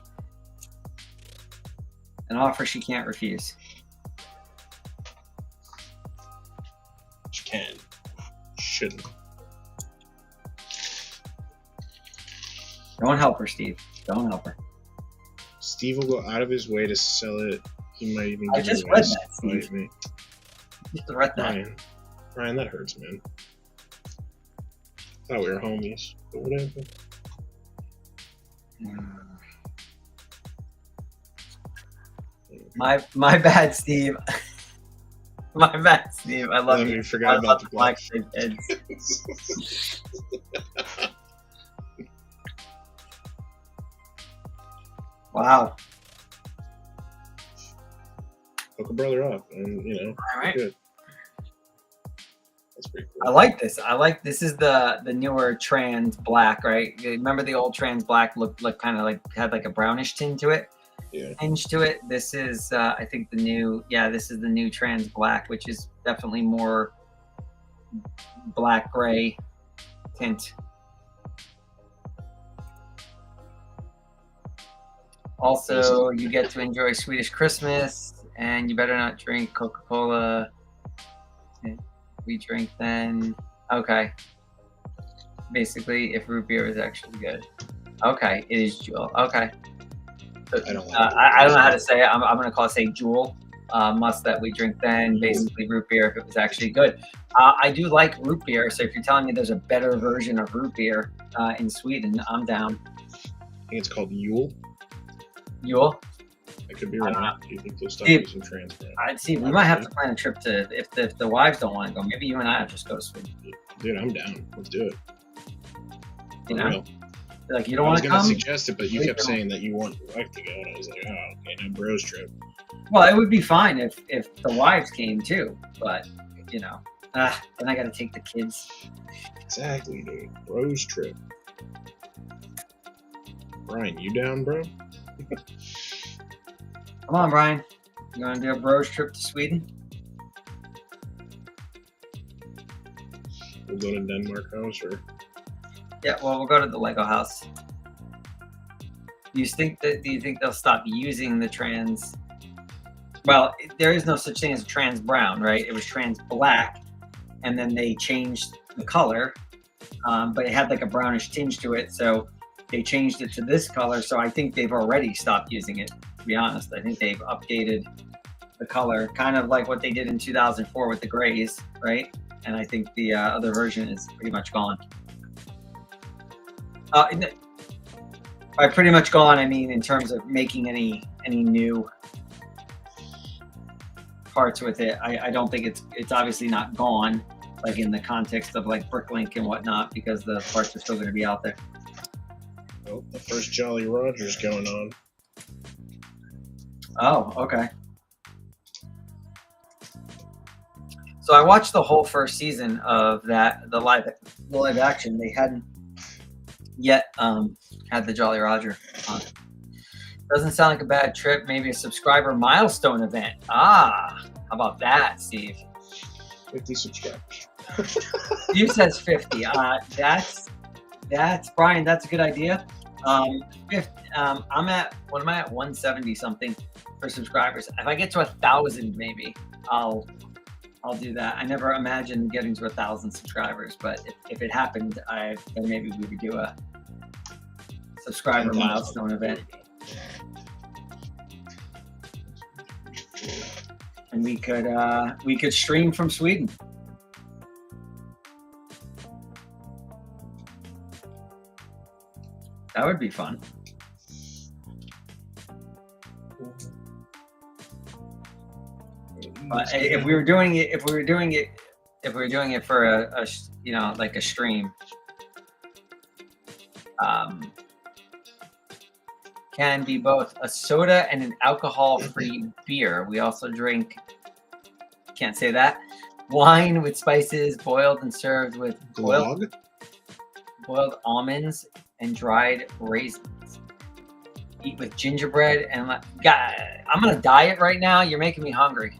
an offer she can't refuse. She can. Shouldn't. Don't help her, Steve. Don't help her. Steve will go out of his way to sell it. He might even I give just you read a that, Steve. me. Just read that. Ryan, that hurts, man. Thought we were homies, but whatever. My bad, Steve. My bad, Steve. I love you. You forgot about the black kids. Wow. Hook a brother up, and you know, All right. good. That's pretty cool. I like this. This is the newer trans black, right? Remember the old trans black looked kind of like had like a brownish tint to it. Yeah. Tinge to it. This is I think the new this is the new trans black, which is definitely more black gray tint. Also, you get to enjoy Swedish Christmas, and you better not drink Coca-Cola. We drink then. Okay. Basically, if root beer is actually good. Okay, it is Jewel. Okay. I don't know how to say it. I'm going to say Jewel. Must that we drink then. Basically, root beer if it was actually good. I do like root beer, so if you're telling me there's a better version of root beer in Sweden, I'm down. I think it's called Yule. Yule? I could be wrong. Do you think they'll stop Steve, using trans brand? I'd see. We might have to plan a trip to if the wives don't want to go. Maybe you and I just go to Sweden. Dude, I'm down. Let's do it. You know, Real. like you don't I was want to gonna come. suggest it, but you kept saying that you want your wife to go, and I was like, oh, okay, no bros trip. Well, it would be fine if the wives came too, but you know, then I got to take the kids. Exactly, dude. Bros trip. Brian, you down, bro? Come on, Brian. You want to do a bros trip to Sweden? We'll go to Denmark house, or Yeah, well, we'll go to the Lego house. Do you think they'll stop using the trans? Well, there is no such thing as trans brown, right? It was trans black, and then they changed the color, but it had like a brownish tinge to it, so they changed it to this color. So I think they've already stopped using it. To be honest, I think they've updated the color, kind of like what they did in 2004 with the grays, right? And I think the other version is pretty much gone. By pretty much gone, I mean in terms of making any new parts with it. I don't think it's obviously not gone, like in the context of like Bricklink and whatnot, because the parts are still going to be out there. well, the first Jolly Roger's going on. Oh, okay. So I watched the whole first season of that, the live action. They hadn't yet had the Jolly Roger on. Doesn't sound like a bad trip. Maybe a subscriber milestone event. How about that, Steve? 50 subscribers. Steve says 50. That's Brian. That's a good idea. 50, I'm at, what am I at? 170 something for subscribers. If I get to 1,000, maybe I'll do that. I never imagined getting to 1,000 subscribers, but if it happened, then maybe we would do a subscriber milestone event. And we could stream from Sweden. That would be fun. But if we were doing it for a like a stream, can be both a soda and an alcohol-free beer. We also drink, can't say that, wine with spices, boiled and served with Glog? boiled almonds and dried raisins. Eat with gingerbread and God, I'm on a diet right now. You're making me hungry.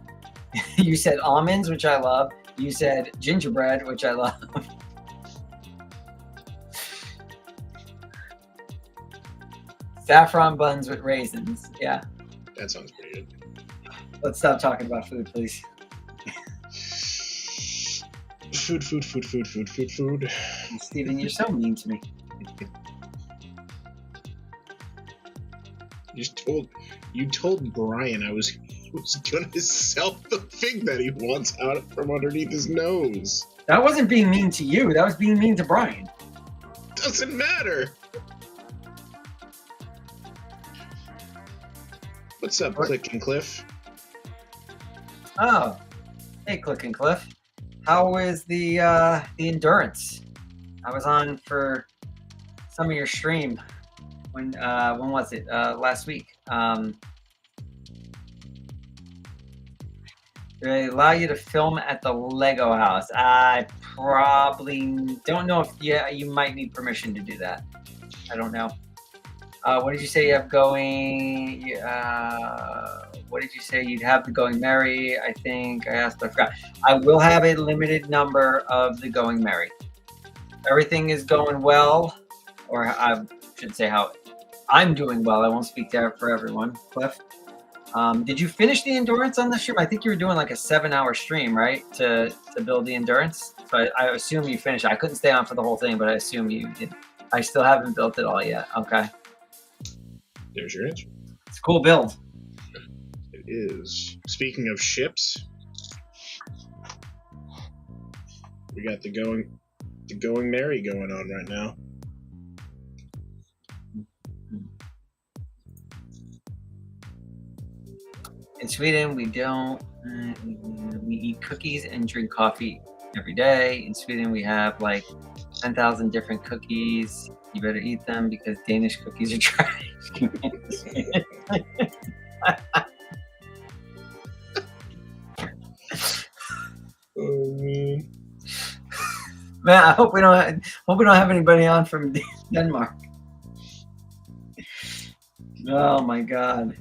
You said almonds, which I love. You said gingerbread, which I love. Saffron buns with raisins. Yeah. That sounds pretty good. Let's stop talking about food, please. Food. Steven, you're so mean to me. You told Brian I was gonna sell the fig that he wants out from underneath his nose. That wasn't being mean to you. That was being mean to Brian. Doesn't matter. What's up, Click and Cliff? Oh, hey, Click and Cliff. How was the endurance? I was on for some of your stream. When was it? Last week. Do they allow you to film at the Lego house? I probably don't know if you might need permission to do that. I don't know. What did you say you have going? What did you say you'd have the Going Merry? I think I asked, but I forgot. I will have a limited number of the Going Merry. Everything is going well, or I should say how I'm doing well. I won't speak there for everyone. Cliff, did you finish the endurance on the stream? I think you were doing like a 7-hour stream, right, to build the endurance. So I assume you finished. I couldn't stay on for the whole thing, but I assume you did. I still haven't built it all yet. Okay. There's your answer. It's a cool build. It is. Speaking of ships, we got the Going Merry going on right now. In Sweden, we don't. We eat cookies and drink coffee every day. In Sweden, we have like 10,000 different cookies. You better eat them because Danish cookies are trash. Oh man. Man, I hope we don't have anybody on from Denmark. Oh my God.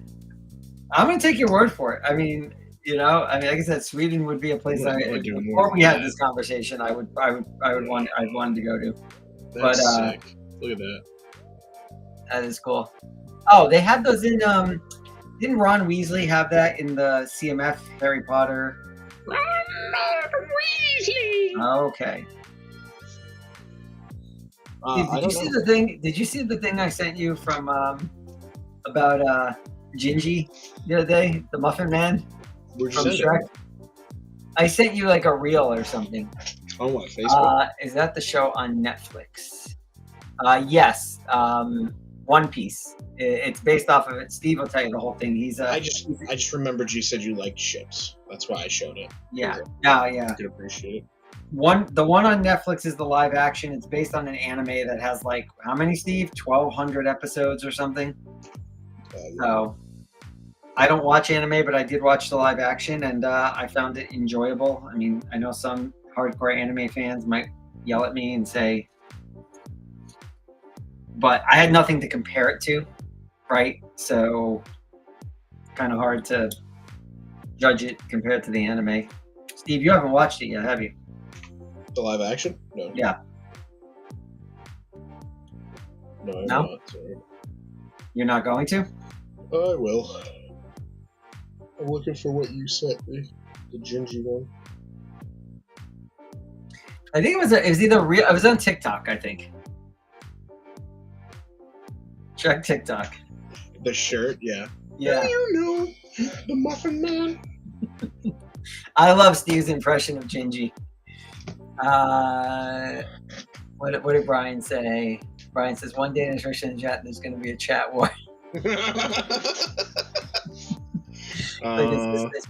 I'm gonna take your word for it. I mean, like I said, Sweden would be a place before we had this conversation, I'd wanted to go to. That's sick. Look at that. That is cool. Oh, they had those in didn't Ron Weasley have that in the CMF Harry Potter? Ron Weasley. Okay. Did you see the thing? Did you see the thing I sent you from about Gingy the other day, the Muffin Man from Shrek? I sent you like a reel or something. On what, Facebook? Is that the show on Netflix? Yes. One Piece. It's based off of it. Steve will tell you the whole thing. I just remembered you said you liked ships. That's why I showed it. Yeah. I could appreciate it. The one on Netflix is the live action. It's based on an anime that has like how many, Steve? 1,200 episodes or something. So I don't watch anime, but I did watch the live action, and I found it enjoyable. I mean, I know some hardcore anime fans might yell at me and say, but I had nothing to compare it to, right? So kind of hard to judge it compared to the anime. Steve, you haven't watched it yet, have you? The live action? No. Yeah. No, I'm No? not. Sorry. You're not going to? I will. I'm looking for what you sent me. The Gingy one. I think it was either real. It was on TikTok, I think. Check TikTok. The shirt, yeah. Yeah. The Muffin Man. I love Steve's impression of Gingy. What did Brian say? Brian says, one day in the chat, there's going to be a chat war.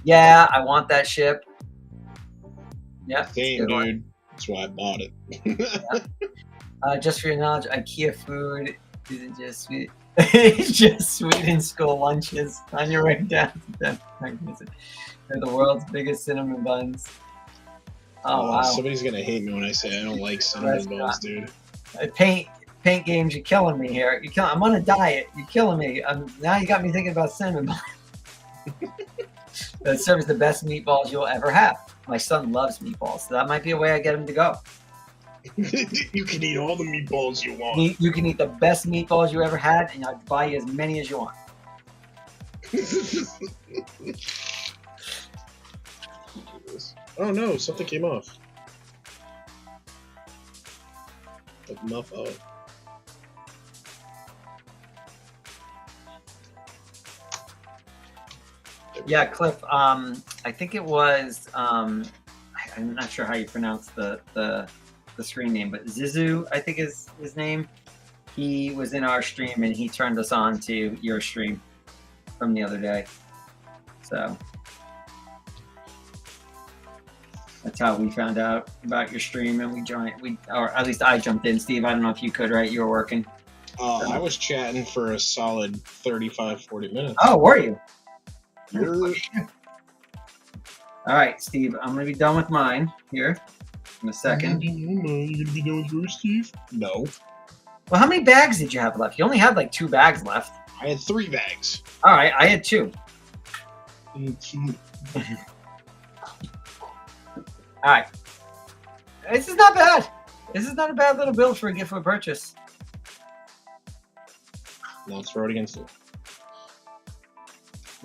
Yeah, I want that ship. Yeah. Same, dude. That's why I bought it. Yeah. Just for your knowledge, IKEA food isn't just sweet. It's just Sweden school lunches on your way down to Denmark. They're the world's biggest cinnamon buns. Oh, wow. Somebody's going to hate me when I say I don't like cinnamon buns, dude. Paint games, you're killing me here. I'm on a diet. You're killing me. Now you got me thinking about cinnamon buns. That serves the best meatballs you'll ever have. My son loves meatballs, so that might be a way I get him to go. You can eat all the meatballs you want. You can eat the best meatballs you ever had, and I'll buy you as many as you want. Oh no, something came off. Like muff out. Yeah, Cliff. I think it was. I'm not sure how you pronounce the screen name, but Zizu, I think is his name. He was in our stream and he turned us on to your stream from the other day. So that's how we found out about your stream, and we joined. Or at least I jumped in. Steve, I don't know if you could. Right, you were working. I was chatting for a solid 35-40 minutes. Oh, were you? All right, Steve, I'm going to be done with mine here in a second. You gonna be done with yours, Steve? No. Well, how many bags did you have left? You only had like 2 bags left. I had 3 bags. All right, I had 2. All right. This is not bad. This is not a bad little build for a gift with purchase. Now throw it against it.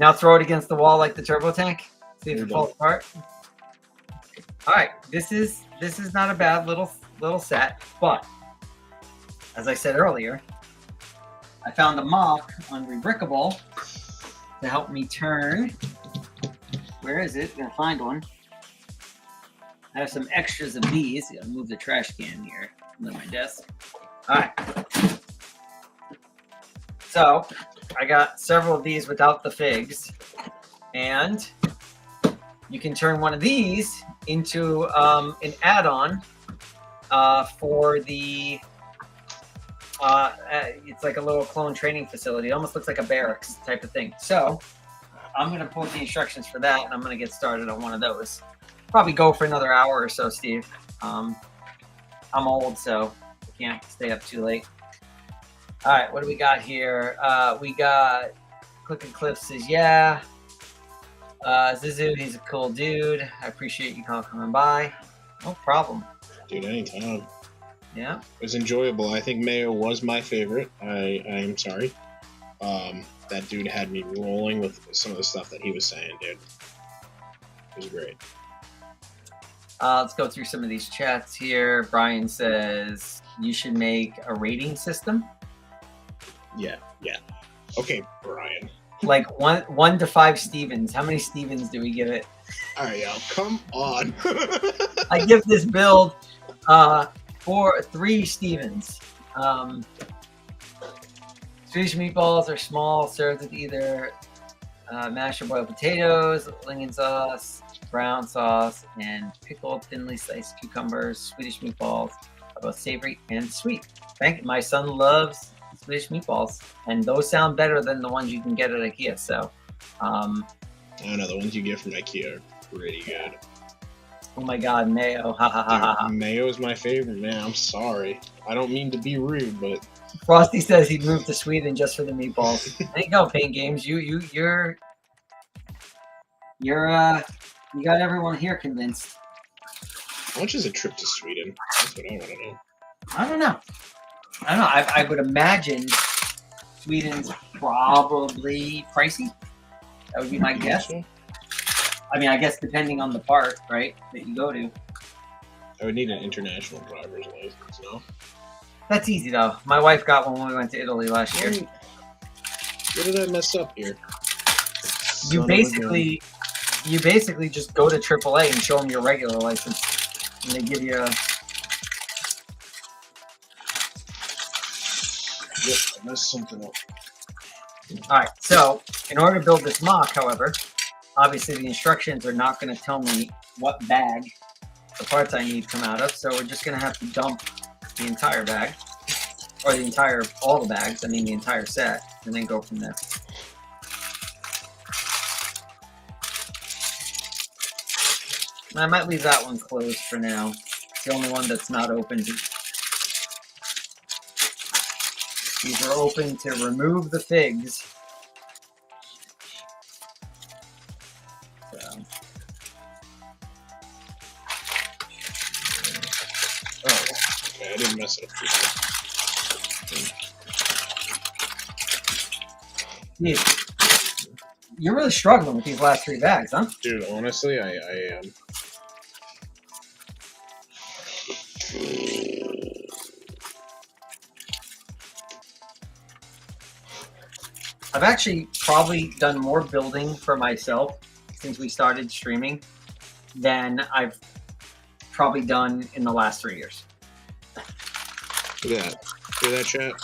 Now throw it against the wall like the turbo tank. See if it falls apart. All right, this is not a bad little set, but as I said earlier, I found a mock on Rebrickable to help me turn. Where is it? I'm gonna find one. I have some extras of these. I'll move the trash can here under my desk. All right. So I got several of these without the figs, and you can turn one of these into an add-on for the. It's like a little clone training facility. It almost looks like a barracks type of thing. So I'm gonna pull the instructions for that, and I'm gonna get started on one of those. Probably go for another hour or so, Steve. I'm old, so I can't stay up too late. All right, what do we got here? We got Click and Cliff says, yeah. Zizu, he's a cool dude. I appreciate you coming by. No problem. Dude, anytime. Yeah. It was enjoyable. I think Mayo was my favorite. I am sorry. That dude had me rolling with some of the stuff that he was saying, dude. It was great. Let's go through some of these chats here. Brian says, you should make a rating system. Yeah. Okay, Brian. Like 1 to 5 Stevens. How many Stevens do we give it? All right, y'all, come on. I give this build 3 Stevens. Swedish meatballs are small, served with either mashed or boiled potatoes, Lincoln sauce, brown sauce, and pickled thinly sliced cucumbers. Swedish meatballs are both savory and sweet. My son loves Swedish meatballs, and those sound better than the ones you can get at IKEA. So, I don't know, the ones you get from IKEA are pretty good. Oh my God, mayo! Ha ha ha ha! Mayo is my favorite, man. I'm sorry. I don't mean to be rude, but Frosty says he'd move to Sweden just for the meatballs. There you go, Paint Games. You got everyone here convinced. how much is a trip to Sweden? That's what I want to know. I don't know. I would imagine Sweden's probably pricey. That would be my guess. I mean, I guess depending on the part, right, that you go to. I would need an international driver's license, no? That's easy though. My wife got one when we went to Italy last year. What did I mess up here? You basically just go to AAA and show them your regular license, and they give you a. Yep, I messed something up. All right, so in order to build this mock, however, obviously the instructions are not going to tell me what bag the parts I need come out of, so we're just going to have to dump the entire bag, or all the bags, I mean the entire set, and then go from there. I might leave that one closed for now. It's the only one that's not open. These are open to remove the figs. So. Oh, okay, I didn't mess it up. Dude, you're really struggling with these last 3 bags, huh? Dude, honestly, I am. I've actually probably done more building for myself since we started streaming than I've probably done in the last 3 years. Look at that. Hear that, chat?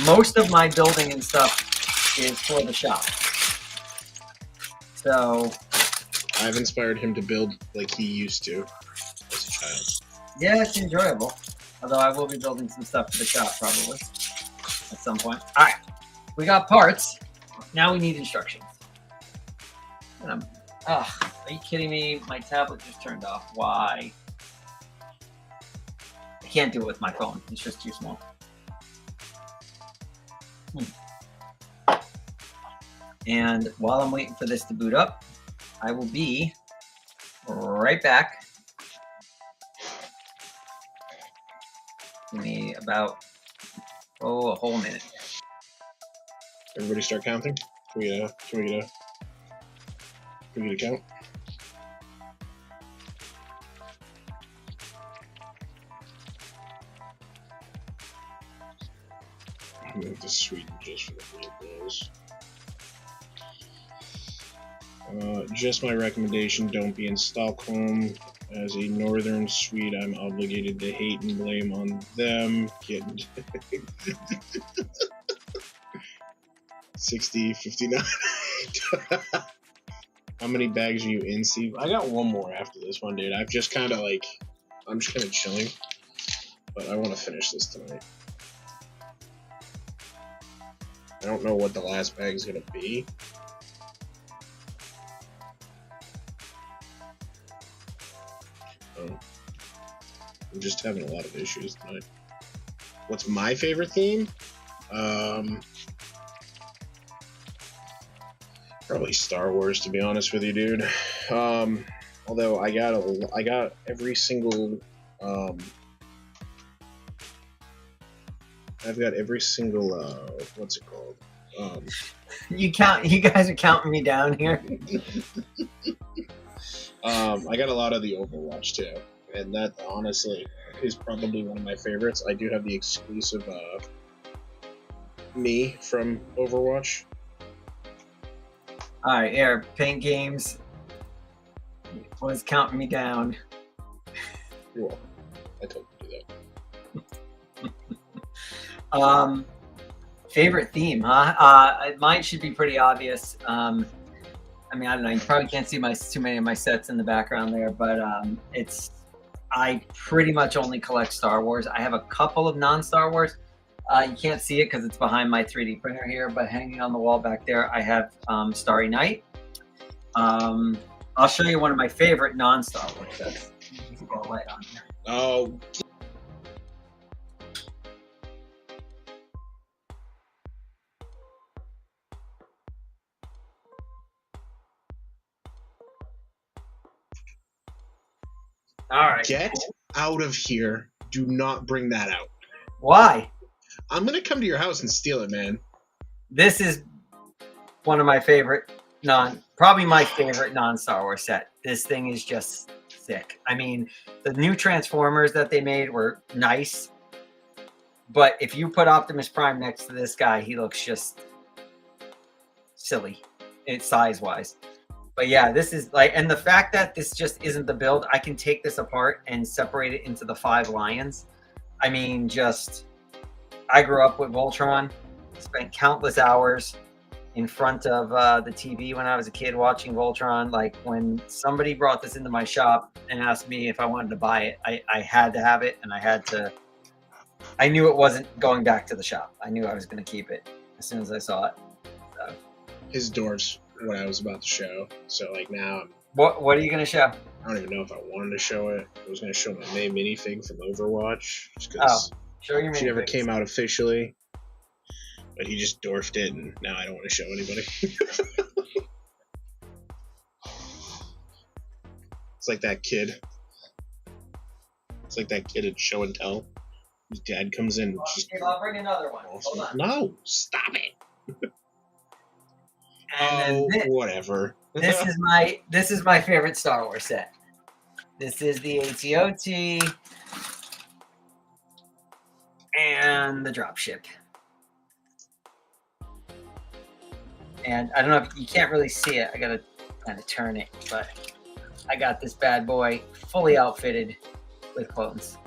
Most of my building and stuff is for the shop. So I've inspired him to build like he used to as a child. yeah, it's enjoyable. Although I will be building some stuff for the shop probably at some point. All right, we got parts. Now we need instructions. And are you kidding me? My tablet just turned off. Why? I can't do it with my phone. It's just too small. And while I'm waiting for this to boot up, I will be right back. Give me about, a whole minute. Everybody start counting? Can we get a count? I'm going to Sweden just for the vehicles. Just my recommendation, don't be in Stockholm. As a northern Swede, I'm obligated to hate and blame on them. Getting 60, 59. How many bags are you in, Steve? I got one more after this one, dude. I'm just kind of chilling. But I want to finish this tonight. I don't know what the last bag is going to be. I'm just having a lot of issues tonight. What's my favorite theme? Probably Star Wars, to be honest with you, dude. Although I got every single I've got every single what's it called? You guys are counting me down here. I got a lot of the Overwatch too, and that honestly is probably one of my favorites. I do have the exclusive me from Overwatch. All right, Air Paint Games was counting me down. You're welcome. I told you to do that. Favorite theme, huh? Mine should be pretty obvious. I mean, I don't know. You probably can't see too many of my sets in the background there, but I pretty much only collect Star Wars. I have a couple of non-Star Wars. You can't see it because it's behind my 3D printer here, but hanging on the wall back there, I have Starry Night. I'll show you one of my favorite non-Star Wars sets. Got a light on here. Oh. All right. Get out of here. Do not bring that out. Why? I'm going to come to your house and steal it, man. This is one of my favorite probably my favorite non-Star Wars set. This thing is just sick. I mean, the new Transformers that they made were nice, but if you put Optimus Prime next to this guy, he looks just silly, size-wise. But yeah, this is like, and the fact that this just isn't the build, I can take this apart and separate it into the 5 lions. I mean, I grew up with Voltron, spent countless hours in front of the TV when I was a kid watching Voltron. Like, when somebody brought this into my shop and asked me if I wanted to buy it, I had to have it, and I knew it wasn't going back to the shop. I knew I was going to keep it as soon as I saw it. So. His door's what I was about to show. So, like, now What are you going to show? I don't even know if I wanted to show it. I was going to show my May minifig from Overwatch. Just because show your she never came out officially. But he just dwarfed it, and now I don't want to show anybody. It's like that kid. It's like that kid at Show and Tell. His dad comes in. I'll bring another one. Hold on. No, stop it. And then whatever. This is my favorite Star Wars set. This is the AT-OT and the dropship. And I don't know if you can't really see it. I gotta kind of turn it, but I got this bad boy fully outfitted with clones.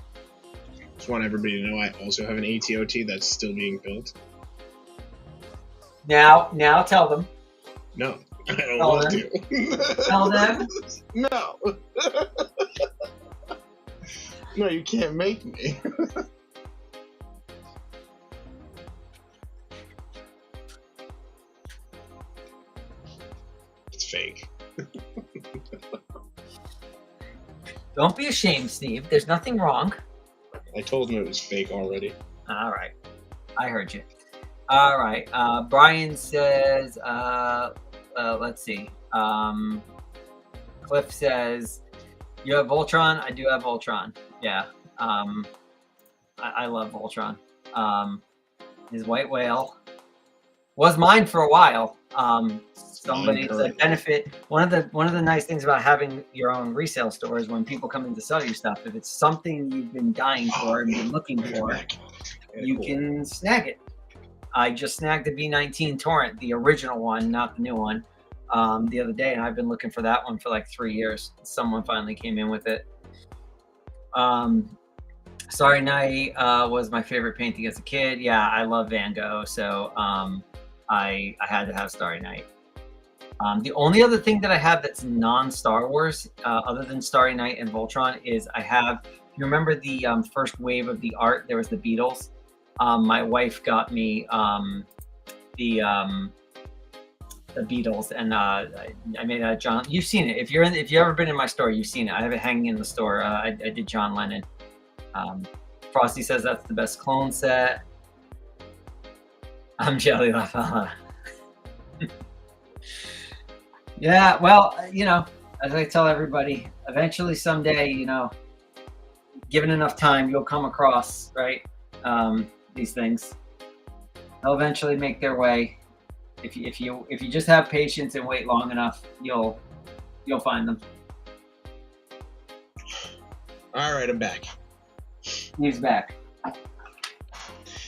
Just want everybody to know I also have an AT-OT that's still being built. Now tell them. No, I don't want to. Tell them. No. No, you can't make me. It's fake. Don't be ashamed, Steve. There's nothing wrong. I told him it was fake already. All right. I heard you. All right. Brian says, let's see. Cliff says, you have Voltron? I do have Voltron. Yeah. I love Voltron. His white whale was mine for a while. Somebody's a benefit. One of the nice things about having your own resale store is when people come in to sell you stuff, if it's something you've been dying for and been looking for, you can snag it. I just snagged the V19 Torrent, the original one, not the new one, the other day, and I've been looking for that one for like 3 years. Someone finally came in with it. Starry Night was my favorite painting as a kid. Yeah, I love Van Gogh, so I had to have Starry Night. The only other thing that I have that's non-Star Wars, other than Starry Night and Voltron, is I have, you remember the first wave of the art? There was the Beatles. My wife got me the Beatles, and I made a John. You've seen it. If you've ever been in my store, you've seen it. I have it hanging in the store. I did John Lennon. Frosty says that's the best clone set. I'm Jelly La Fala. Yeah, well, as I tell everybody, eventually someday, given enough time, you'll come across, right, these things. They'll eventually make their way. If you just have patience and wait long enough, you'll find them. All right, I'm back. He's back.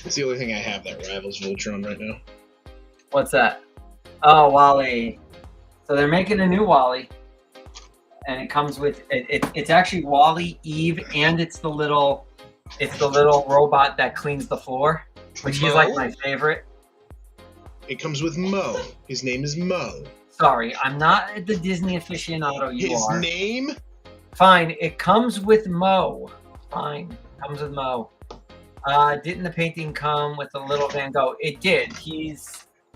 It's the only thing I have that rivals Voltron right now. What's that? Oh, Wally. So they're making a new Wally, and it comes with it's actually Wally, Eve, and it's the little robot that cleans the floor, which is like my favorite. It comes with Mo. His name is Mo. Sorry, I'm not the Disney aficionado you are. His name? Fine, it comes with Mo. Fine, comes with Mo. Didn't the painting come with a little Van Gogh? It did.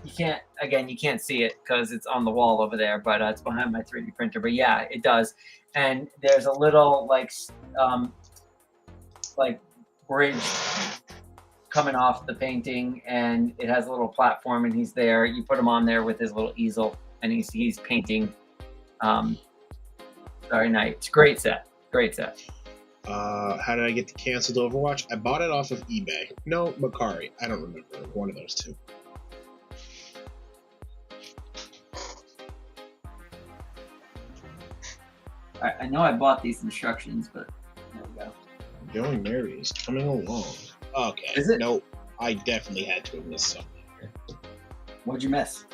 You can't see it because it's on the wall over there, but it's behind my 3D printer. But yeah, it does. And there's a little like bridge coming off the painting, and it has a little platform, and he's there. You put him on there with his little easel, and he's painting. Starry Night. It's a great set. Great set. How did I get the canceled Overwatch? I bought it off of eBay. No, Macari. I don't remember. One of those two. I know I bought these instructions, but there we go. Going Mary is coming along. Okay. Is it? Nope. I definitely had to have missed something. What'd you miss?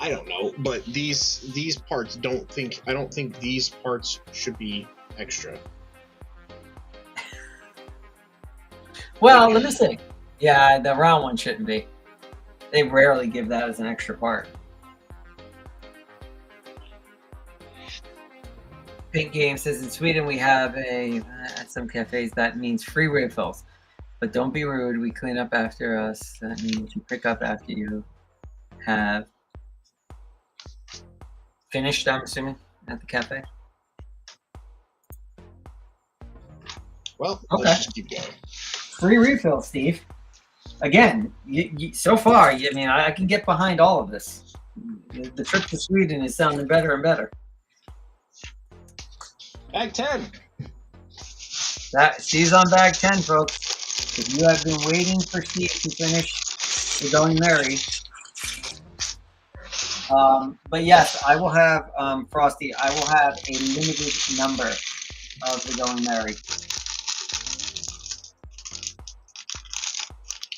I don't know, but these parts I don't think these parts should be extra. Well, let me see. Yeah, the round one shouldn't be. They rarely give that as an extra part. Pink Game says in Sweden we have at some cafes that means free refills, but don't be rude. We clean up after us. That means you pick up after you have finished. I'm assuming at the cafe. Well, okay. Let's just keep going. Free refill, Steve. again, so far, I mean, I can get behind all of this. The trip to Sweden is sounding better and better. Bag 10. Steve's on bag 10, folks. If you have been waiting for Steve to finish the Going Merry. But yes, I will have, Frosty, I will have a limited number of the Going Merry.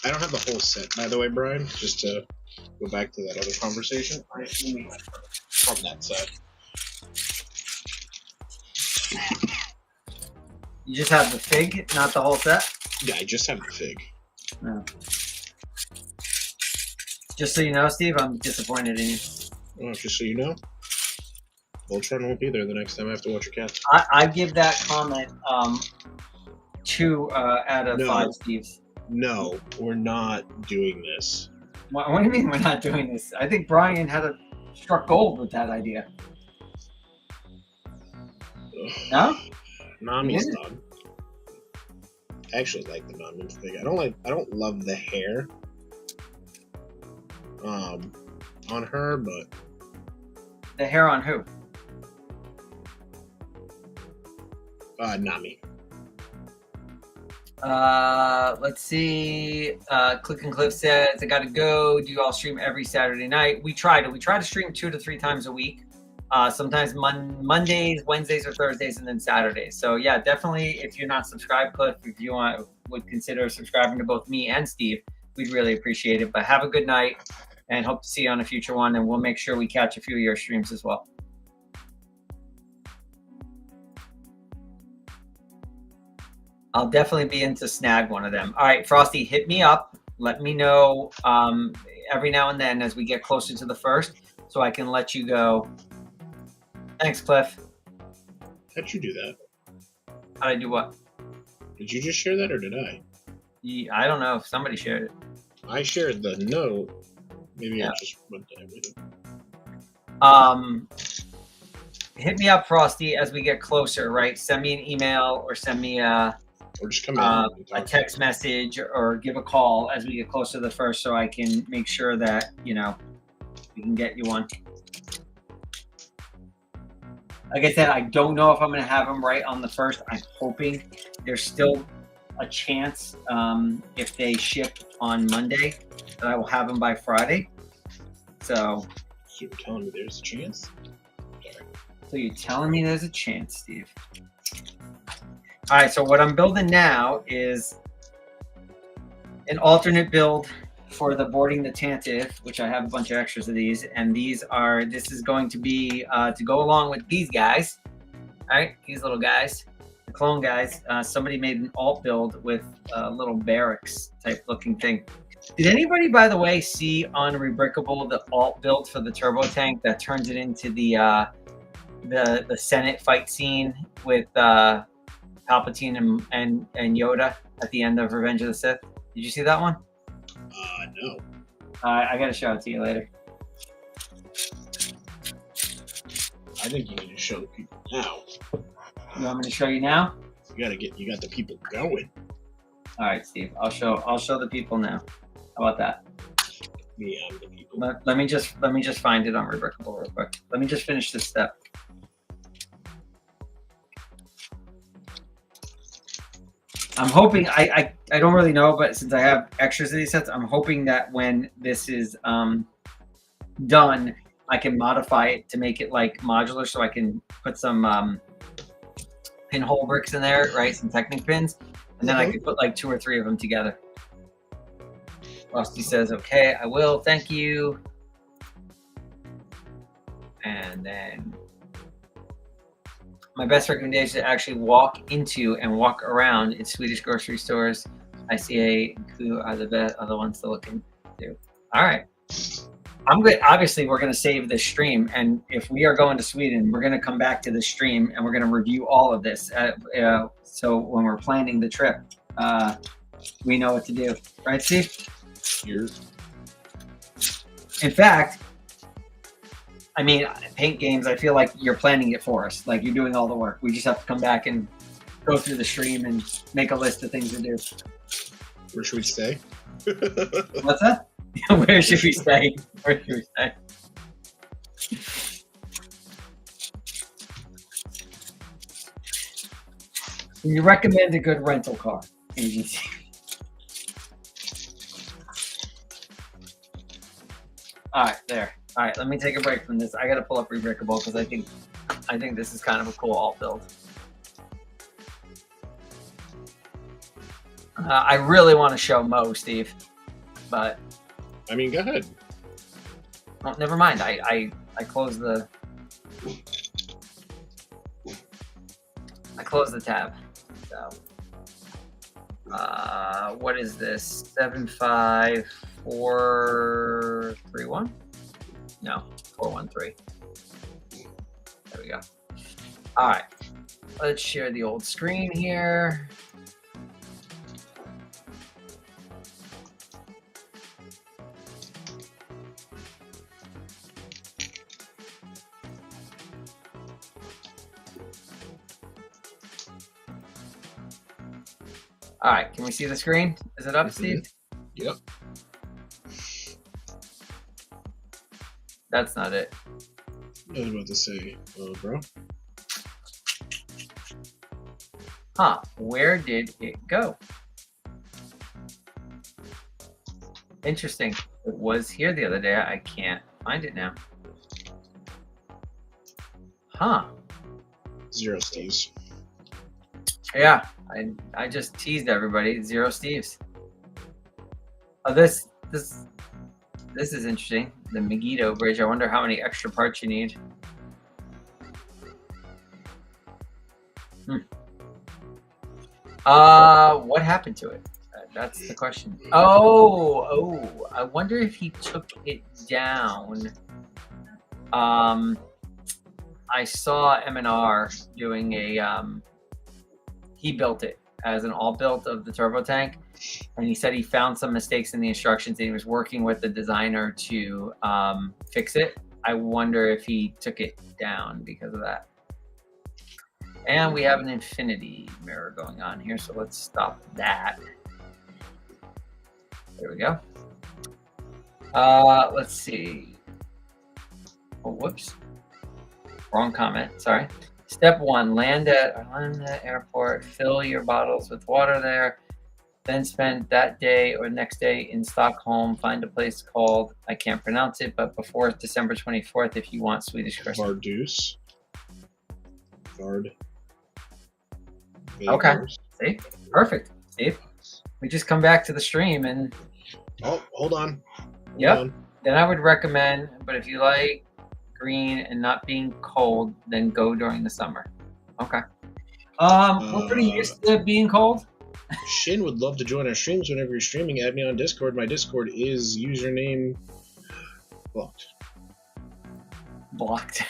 I don't have the whole set, by the way, Brian. Just to go back to that other conversation. From that set. You just have the fig, not the whole set? Yeah, I just have the fig. No. Just so you know, Steve, I'm disappointed in you. Oh, just so you know, Voltron won't be there the next time I have to watch your cats. I give that comment 2 out of 5 Steves. No, we're not doing this. What do you mean we're not doing this? I think Brian struck gold with that idea. No? Nami's done. I actually like the Nami thing. I don't love the hair on her, but the hair on who? Nami. Let's see. Click and Cliff says, I gotta go. Do you all stream every Saturday night? We try to stream 2 to 3 times a week. Sometimes Mondays, Wednesdays, or Thursdays, and then Saturdays. So yeah, definitely. If you're not subscribed, Cliff, if you would consider subscribing to both me and Steve, we'd really appreciate it. But have a good night, and hope to see you on a future one. And we'll make sure we catch a few of your streams as well. I'll definitely be in to snag one of them. All right, Frosty, hit me up. Let me know every now and then as we get closer to the first, so I can let you go. Thanks, Cliff. How'd you do that? How'd I do what? Did you just share that, or did I? I don't know if somebody shared it. I shared the note. Maybe Yeah. I just went there with it. Hit me up, Frosty, as we get closer, right? Send me an email or send me Or just come in and a text message or give a call as we get closer to the first, so I can make sure that, we can get you one. Like I said, I don't know if I'm going to have them right on the first. I'm hoping there's still a chance if they ship on Monday that I will have them by Friday. So you're telling me there's a chance? So you're telling me there's a chance, Steve. All right, so what I'm building now is an alternate build for the Boarding the Tantive, which I have a bunch of extras of these, and this is going to be to go along with these guys. All right, these little guys, the clone guys. Somebody made an alt build with a little barracks type looking thing. Did anybody, by the way, see on Rebrickable the alt build for the turbo tank that turns it into the Senate fight scene with Palpatine and Yoda at the end of Revenge of the Sith? Did you see that one? No. I gotta show it to you later. I think you need to show the people now. You want me to show you now? You got the people going. All right, Steve. I'll show the people now. How about that? Yeah, the people. Let me just find it on Rebrickable real quick. Let me just finish this step. I'm hoping, I don't really know, but since I have extras of these sets, I'm hoping that when this is done, I can modify it to make it like modular, so I can put some pinhole bricks in there, right? Some Technic pins, and then I could put like 2 or 3 of them together. Rusty says, okay, I will, thank you. And then my best recommendation is to actually walk into and walk around in Swedish grocery stores. ICA and Coup are the best other ones to look into. All right. I'm good. Obviously, we're going to save this stream. And if we are going to Sweden, we're going to come back to this stream and we're going to review all of this. So when we're planning the trip, we know what to do. Right, Steve? Here. In fact, I mean, paint games, I feel like you're planning it for us. Like, you're doing all the work. We just have to come back and go through the stream and make a list of things to do. Where should we stay? What's that? Where should we stay? Where should we stay? You recommend a good rental car agency. All right, there. All right, let me take a break from this. I got to pull up Rebreakable because I think this is kind of a cool alt build. I really want to show Mo, Steve, but I mean, go ahead. Oh, never mind. I closed the tab. So what is this? 75431? No, 413. There we go. All right. Let's share the old screen here. All right, can we see the screen? Is it up, Steve? Yep. That's not it. I was about to say, bro. Huh, where did it go? Interesting. It was here the other day. I can't find it now. Huh. 0 Steves. Yeah, I just teased everybody. 0 Steves. Oh, this is interesting. The Megiddo Bridge. I wonder how many extra parts you need. What happened to it? That's the question. Oh, I wonder if he took it down. I saw M&R doing a, he built it as an all built of the turbo tank. And he said he found some mistakes in the instructions and he was working with the designer to fix it. I wonder if he took it down because of that. And we have an infinity mirror going on here, so let's stop that. There we go. Let's see. Oh, whoops. Wrong comment, sorry. Step 1, land at airport, fill your bottles with water there, then spend that day or next day in Stockholm, find a place called, I can't pronounce it, but before December 24th if you want Swedish Christmas. Vardus. Vard. Okay, see? Perfect, Steve. We just come back to the stream and... Oh, hold on. Yep, then I would recommend, but if you like green and not being cold, then go during the summer. Okay. We're pretty used to being cold. Shin would love to join our streams whenever you're streaming. Add me on Discord. My Discord is username blocked. Blocked.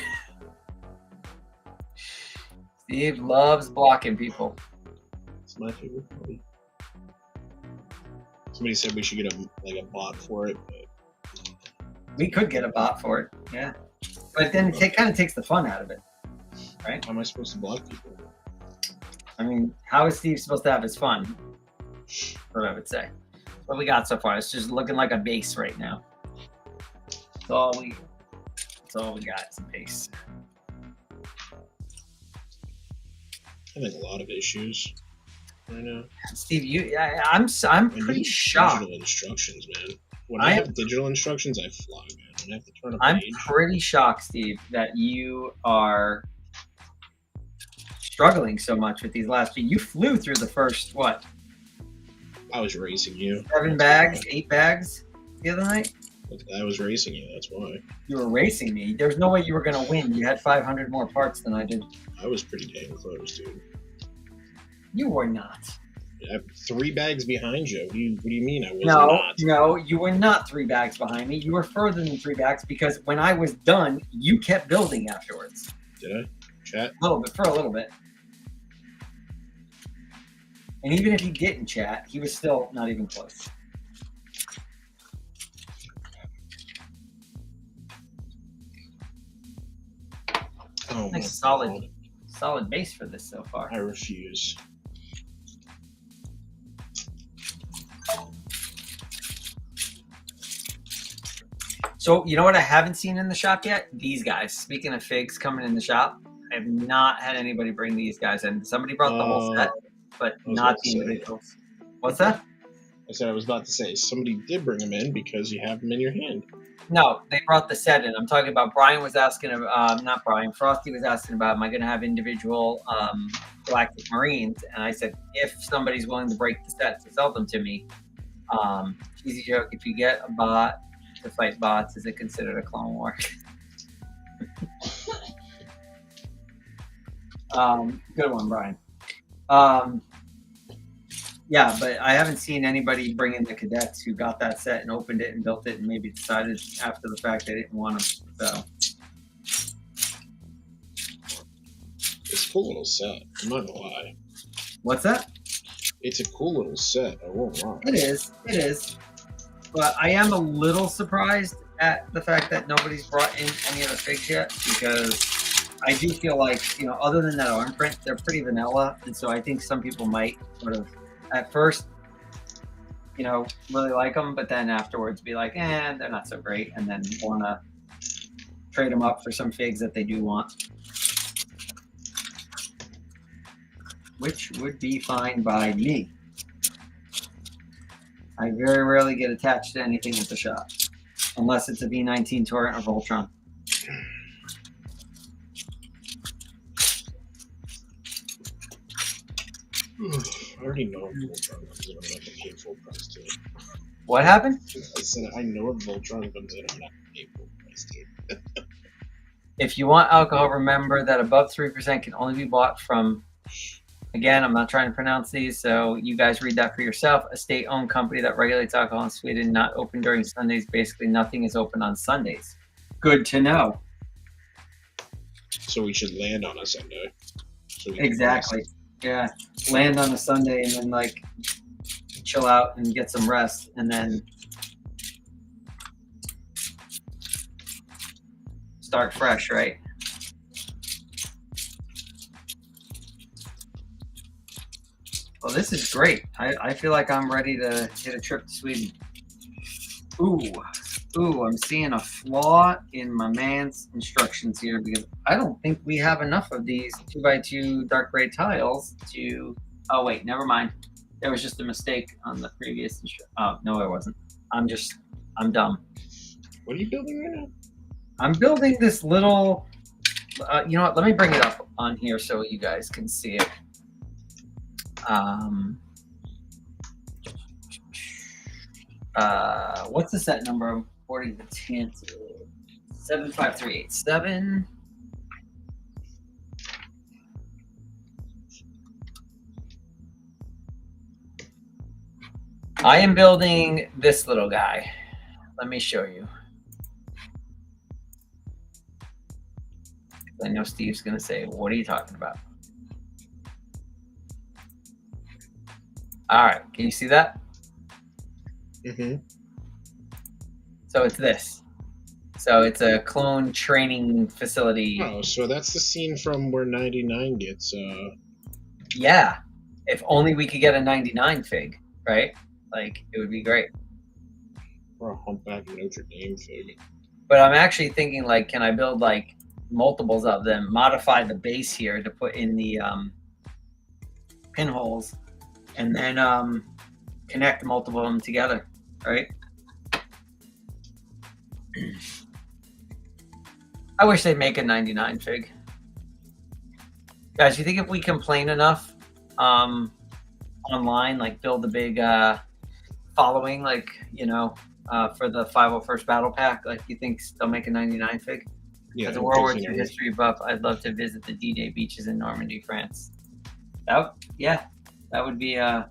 Steve loves blocking people. It's my favorite hobby. Somebody said we should get a bot for it. But... We could get a bot for it, yeah. But then it kind of takes the fun out of it, right? How am I supposed to block people? I mean, how is Steve supposed to have his fun? That's what I would say. What we got so far, it's just looking like a base right now. That's all we got, is a base. I think a lot of issues right now. Steve, I'm pretty shocked. Digital instructions, man. When I have digital instructions, I fly, man. When I have to turn a I'm page. pretty shocked, Steve, that you are struggling so much with these last few. You flew through the first, what? I was racing you. 7 bags, 8 bags the other night? I was racing you, that's why. You were racing me. There's no way you were going to win. You had 500 more parts than I did. I was pretty damn close, dude. You were not. I have 3 bags behind you. What do you mean I was not? No, you were not 3 bags behind me. You were further than 3 bags because when I was done, you kept building afterwards. Did I? Chat? For a little bit. And even if he didn't chat, he was still not even close. Oh, Nice solid base for this so far. I refuse. So you know what I haven't seen in the shop yet? These guys. Speaking of figs coming in the shop, I have not had anybody bring these guys in. Somebody brought the whole set, but not the individuals. What's that? I said I was about to say somebody did bring them in because you have them in your hand. No, they brought the set in. I'm talking about Brian was asking, not Brian, Frosty was asking about, am I going to have individual Galactic Marines? And I said, if somebody's willing to break the set to sell them to me, easy joke, if you get a bot to fight bots, is it considered a clone war? Good one, Brian. Yeah, but I haven't seen anybody bring in the cadets who got that set and opened it and built it and maybe decided after the fact they didn't want them. So it's a cool little set. I'm not gonna lie. What's that? It's a cool little set. I won't lie. It is. It is. But I am a little surprised at the fact that nobody's brought in any of the figs yet, because I do feel like, you know, other than that arm print, they're pretty vanilla, and so I think some people might sort of at first, you know, really like them, but then afterwards be like, they're not so great, and then want to trade them up for some figs that they do want, which would be fine by me. I very rarely get attached to anything at the shop, unless it's a V19 Torrent or Voltron. I already know Voltron comes in. I'm not gonna pay full price to it. What happened? I said I know if Voltron comes in. I'm not gonna pay full price to it. If you want alcohol, remember that above 3% can only be bought from, again, I'm not trying to pronounce these, so you guys read that for yourself. A state-owned company that regulates alcohol in Sweden, not open during Sundays. Basically, nothing is open on Sundays. Good to know. So we should land on a Sunday. So Exactly. Yeah. Land on a Sunday and then, like, chill out and get some rest, and then start fresh, right? Well, this is great. I feel like I'm ready to hit a trip to Sweden. Ooh, I'm seeing a flaw in my man's instructions here, because I don't think we have enough of these 2x2 dark gray tiles to, oh wait, never mind. There was just a mistake on the previous oh, no, it wasn't. I'm dumb. What are you building right now? I'm building this little, you know what, let me bring it up on here so you guys can see it. What's the set number? I'm boarding the tent. 75387. I am building this little guy. Let me show you. I know Steve's gonna say, "What are you talking about?" All right, can you see that? Mm-hmm. So it's this. So it's a clone training facility. Oh, so that's the scene from where 99 gets. Yeah. If only we could get a 99 fig, right? Like, it would be great. Or a Humpback Notre Dame fig. But I'm actually thinking, like, can I build like multiples of them, modify the base here to put in the pinholes, and then connect multiple of them together, right? I wish they'd make a 99 fig. Guys, you think if we complain enough online, like build a big following, like, you know, for the 501st Battle Pack, like, you think they'll make a 99 fig? Yeah, As a World War II history buff, I'd love to visit the D-Day beaches in Normandy, France. That would be I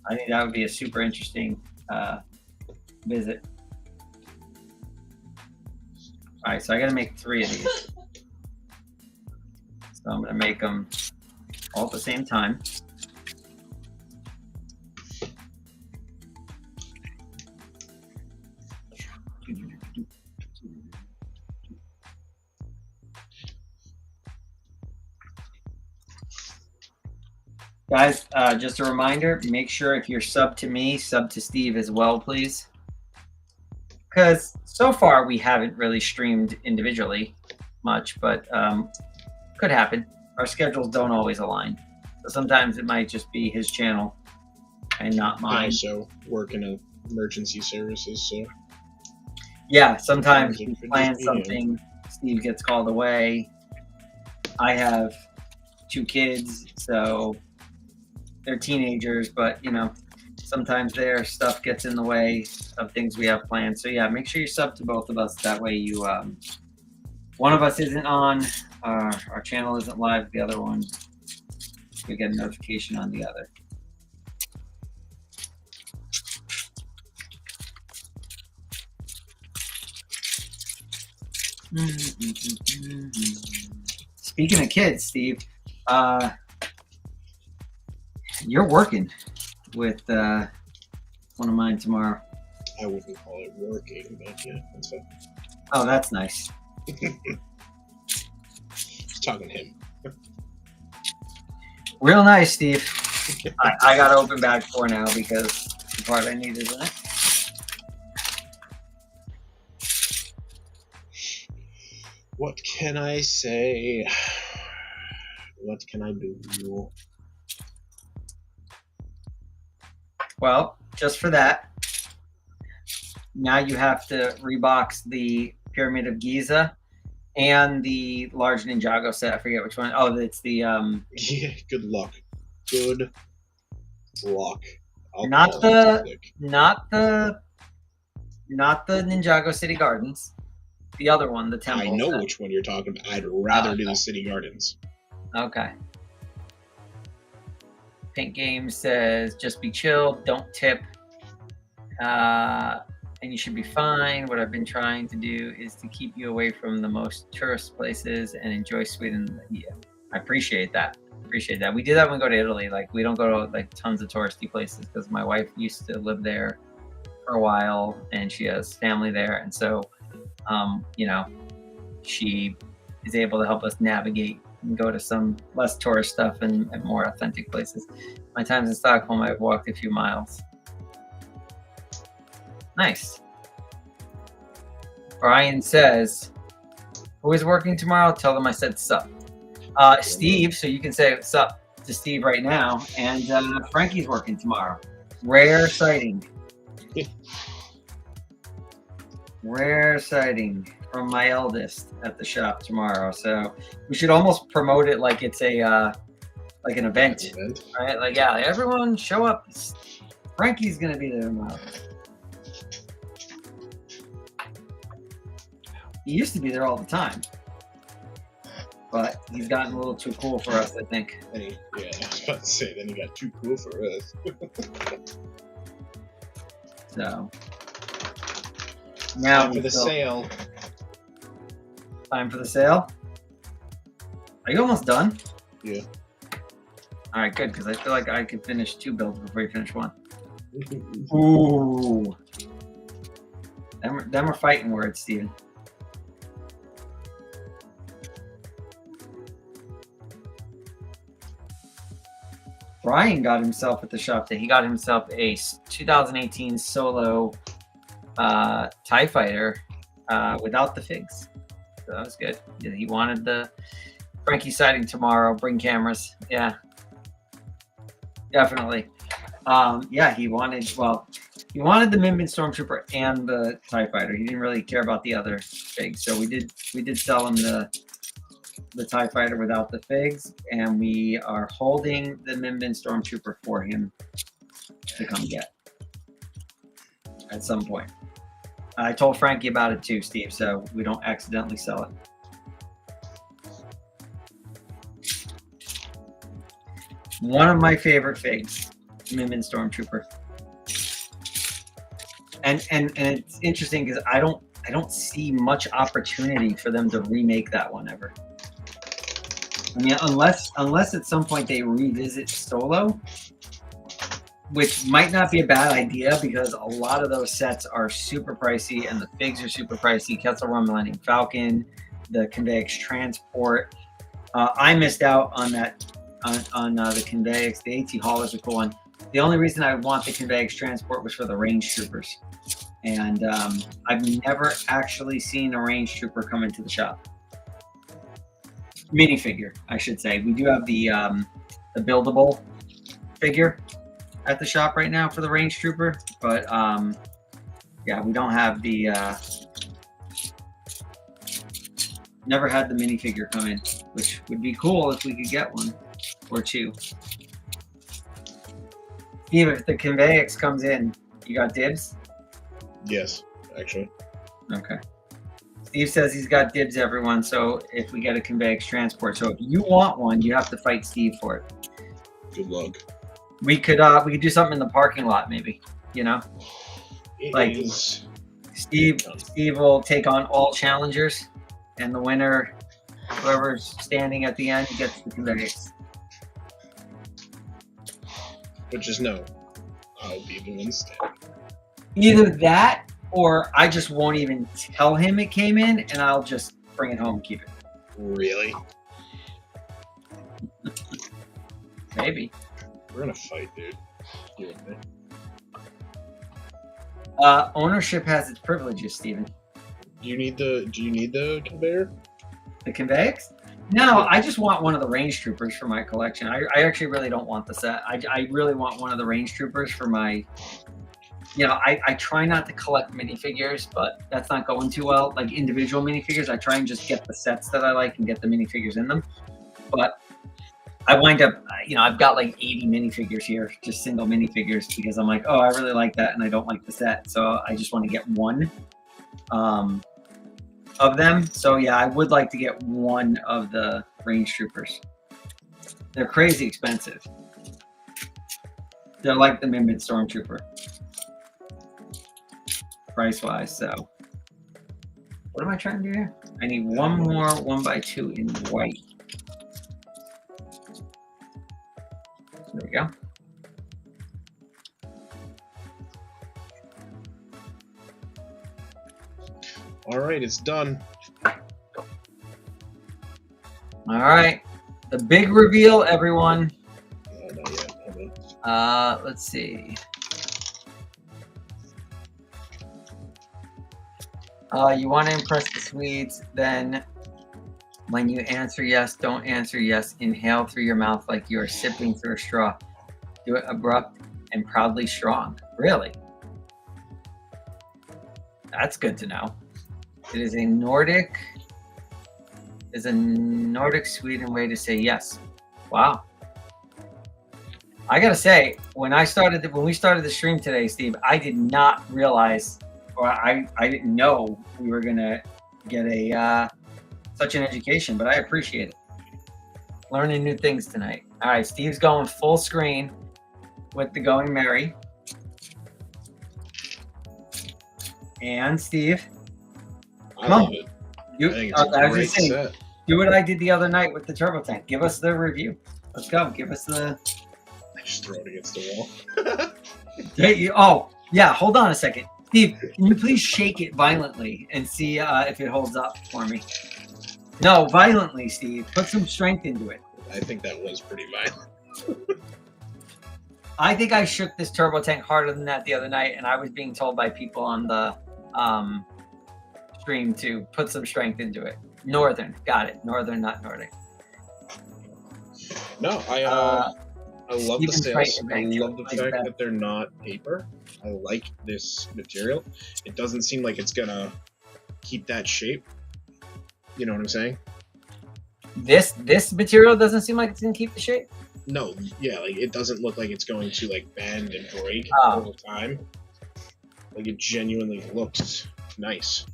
think that would be a super interesting visit. All right, so I got to make 3 of these. So I'm going to make them all at the same time. Guys, just a reminder, make sure if you're sub to me, sub to Steve as well, please. Because So far, we haven't really streamed individually much, but could happen. Our schedules don't always align. So sometimes it might just be his channel and not mine. Also work in emergency services, so yeah, sometimes it we could plan just be something, Steve gets called away. I have 2 kids, so they're teenagers, but you know, sometimes their stuff gets in the way of things we have planned. So yeah, make sure you sub to both of us. That way you, one of us isn't on, our channel isn't live, the other one, we get a notification on the other. Speaking of kids, Steve, you're working with one of mine tomorrow. I wouldn't call it working, but yeah, that's fine. Oh, that's nice. Just talking to him. Real nice, Steve. I got to open bag 4 now because the part I need is in it. What can I say? What can I do? Well, just for that, now you have to rebox the Pyramid of Giza and the large Ninjago set. I forget which one. Oh, it's the Yeah, good luck. Good luck. not the Ninjago City Gardens. The other one, the temple. I know set. which one you're talking about. I'd rather do the City Gardens. Okay. Pink Games says, just be chill, don't tip, and you should be fine. What I've been trying to do is to keep you away from the most tourist places and enjoy Sweden. Yeah, I appreciate that. Appreciate that. We do that when we go to Italy. Like, we don't go to like tons of touristy places because my wife used to live there for a while and she has family there. And so, you know, she is able to help us navigate and go to some less tourist stuff and more authentic places. My times in Stockholm, I've walked a few miles. Nice. Brian says, who is working tomorrow? Tell them I said sup. Steve, so you can say sup to Steve right now. And Frankie's working tomorrow. Rare sighting. Rare sighting from my eldest at the shop tomorrow. So we should almost promote it like it's a like an event, right? Like, yeah, everyone show up. Frankie's gonna be there tomorrow. He used to be there all the time, but he's gotten a little too cool for us, I think. Yeah, I was about to say, then he got too cool for us. So now time for the sale. Time for the sale. Are you almost done? Yeah. All right, good, because I feel like I could finish 2 builds before you finish 1. Ooh. Them are fighting words, Steven. Brian got himself at the shop that he got himself a 2018 solo TIE fighter without the figs. So that was good. He wanted the Frankie sighting tomorrow. Bring cameras. Yeah, definitely. Yeah, he wanted the Minbin Stormtrooper and the TIE fighter. He didn't really care about the other figs. So we did sell him the TIE fighter without the figs, and we are holding the Minbin Stormtrooper for him to come get at some point. I told Frankie about it too, Steve, so we don't accidentally sell it. One of my favorite figs, Minbin Stormtrooper. And it's interesting because I don't see much opportunity for them to remake that one ever. I mean, unless at some point they revisit Solo, which might not be a bad idea because a lot of those sets are super pricey and the figs are super pricey. Kessel Run Millennium Falcon, the Convex Transport. I missed out on that on the Convex. The AT Haulers are cool one. The only reason I want the Convex Transport was for the range troopers. And I've never actually seen a range trooper come into the shop. Minifigure, I should say. We do have the buildable figure at the shop right now for the range trooper, but yeah, we don't have the never had the minifigure come in, which would be cool if we could get one or two. Steve, if the Convex comes in, you got dibs? Yes, actually. Okay. Steve says he's got dibs, everyone, so if we get a Convex transport. So if you want one, you have to fight Steve for it. Good luck. We could do something in the parking lot, maybe, you know? Steve will take on all challengers, and the winner, whoever's standing at the end, gets the Convex. But just know, I'll be the one standing. Either that, or I just won't even tell him it came in, and I'll just bring it home and keep it. Really? Maybe. We're gonna fight, dude. You and me. Ownership has its privileges, Steven. Do you need the conveyor? The Convex? No, I just want one of the range troopers for my collection. I actually really don't want the set. I really want one of the range troopers for my, you know, I try not to collect minifigures, but that's not going too well. Like individual minifigures, I try and just get the sets that I like and get the minifigures in them. But I wind up, you know, I've got like 80 minifigures here, just single minifigures, because I'm like, oh, I really like that and I don't like the set. So I just want to get one of them. So yeah, I would like to get one of the range troopers. They're crazy expensive. They're like the Mimid Stormtrooper, price-wise. So what am I trying to do here? I need one more 1x2 in white. There we go. All right, it's done. All right, the big reveal, everyone. Not yet. Hold on. Let's see. You want to impress the Swedes, then when you answer yes, don't answer yes. Inhale through your mouth like you are sipping through a straw. Do it abrupt and proudly strong. Really? That's good to know. It is a Nordic Sweden way to say yes. Wow. I gotta say, when we started the stream today, Steve, I did not realize, or I didn't know we were gonna get a such an education, but I appreciate it. Learning new things tonight. All right, Steve's going full screen with the Going Merry. And Steve, come on. I think it's a great set. Do what I did the other night with the turbo tank. Give us the review. Let's go. Give us the. I just throw it against the wall. Oh, yeah. Hold on a second. Steve, can you please shake it violently and see if it holds up for me? No, violently, Steve. Put some strength into it. I think that was pretty violent. I think I shook this turbo tank harder than that the other night, and I was being told by people on the stream to put some strength into it. Northern, got it. Northern, not Nordic. No, I love the sales. I love the fact that they're not paper. I like this material. It doesn't seem like it's gonna keep that shape. You know what I'm saying? This material doesn't seem like it's gonna keep the shape. No, yeah, like it doesn't look like it's going to like bend and break over time. Like it genuinely looks nice.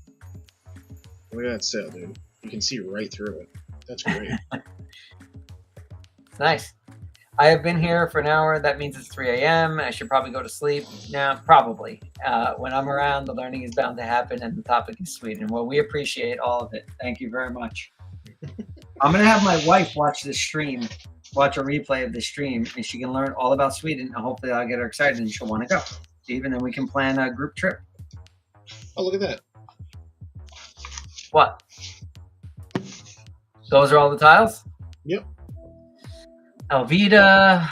Look at that sail, dude. You can see right through it. That's great. Nice. I have been here for an hour. That means it's 3 a.m. I should probably go to sleep. Now, probably. When I'm around, the learning is bound to happen, and the topic is Sweden. Well, we appreciate all of it. Thank you very much. I'm going to have my wife watch this stream, watch a replay of the stream, and she can learn all about Sweden, and hopefully I'll get her excited, and she'll want to go. Steve, and then we can plan a group trip. Oh, look at that. What? Those are all the tiles? Yep. Elvita,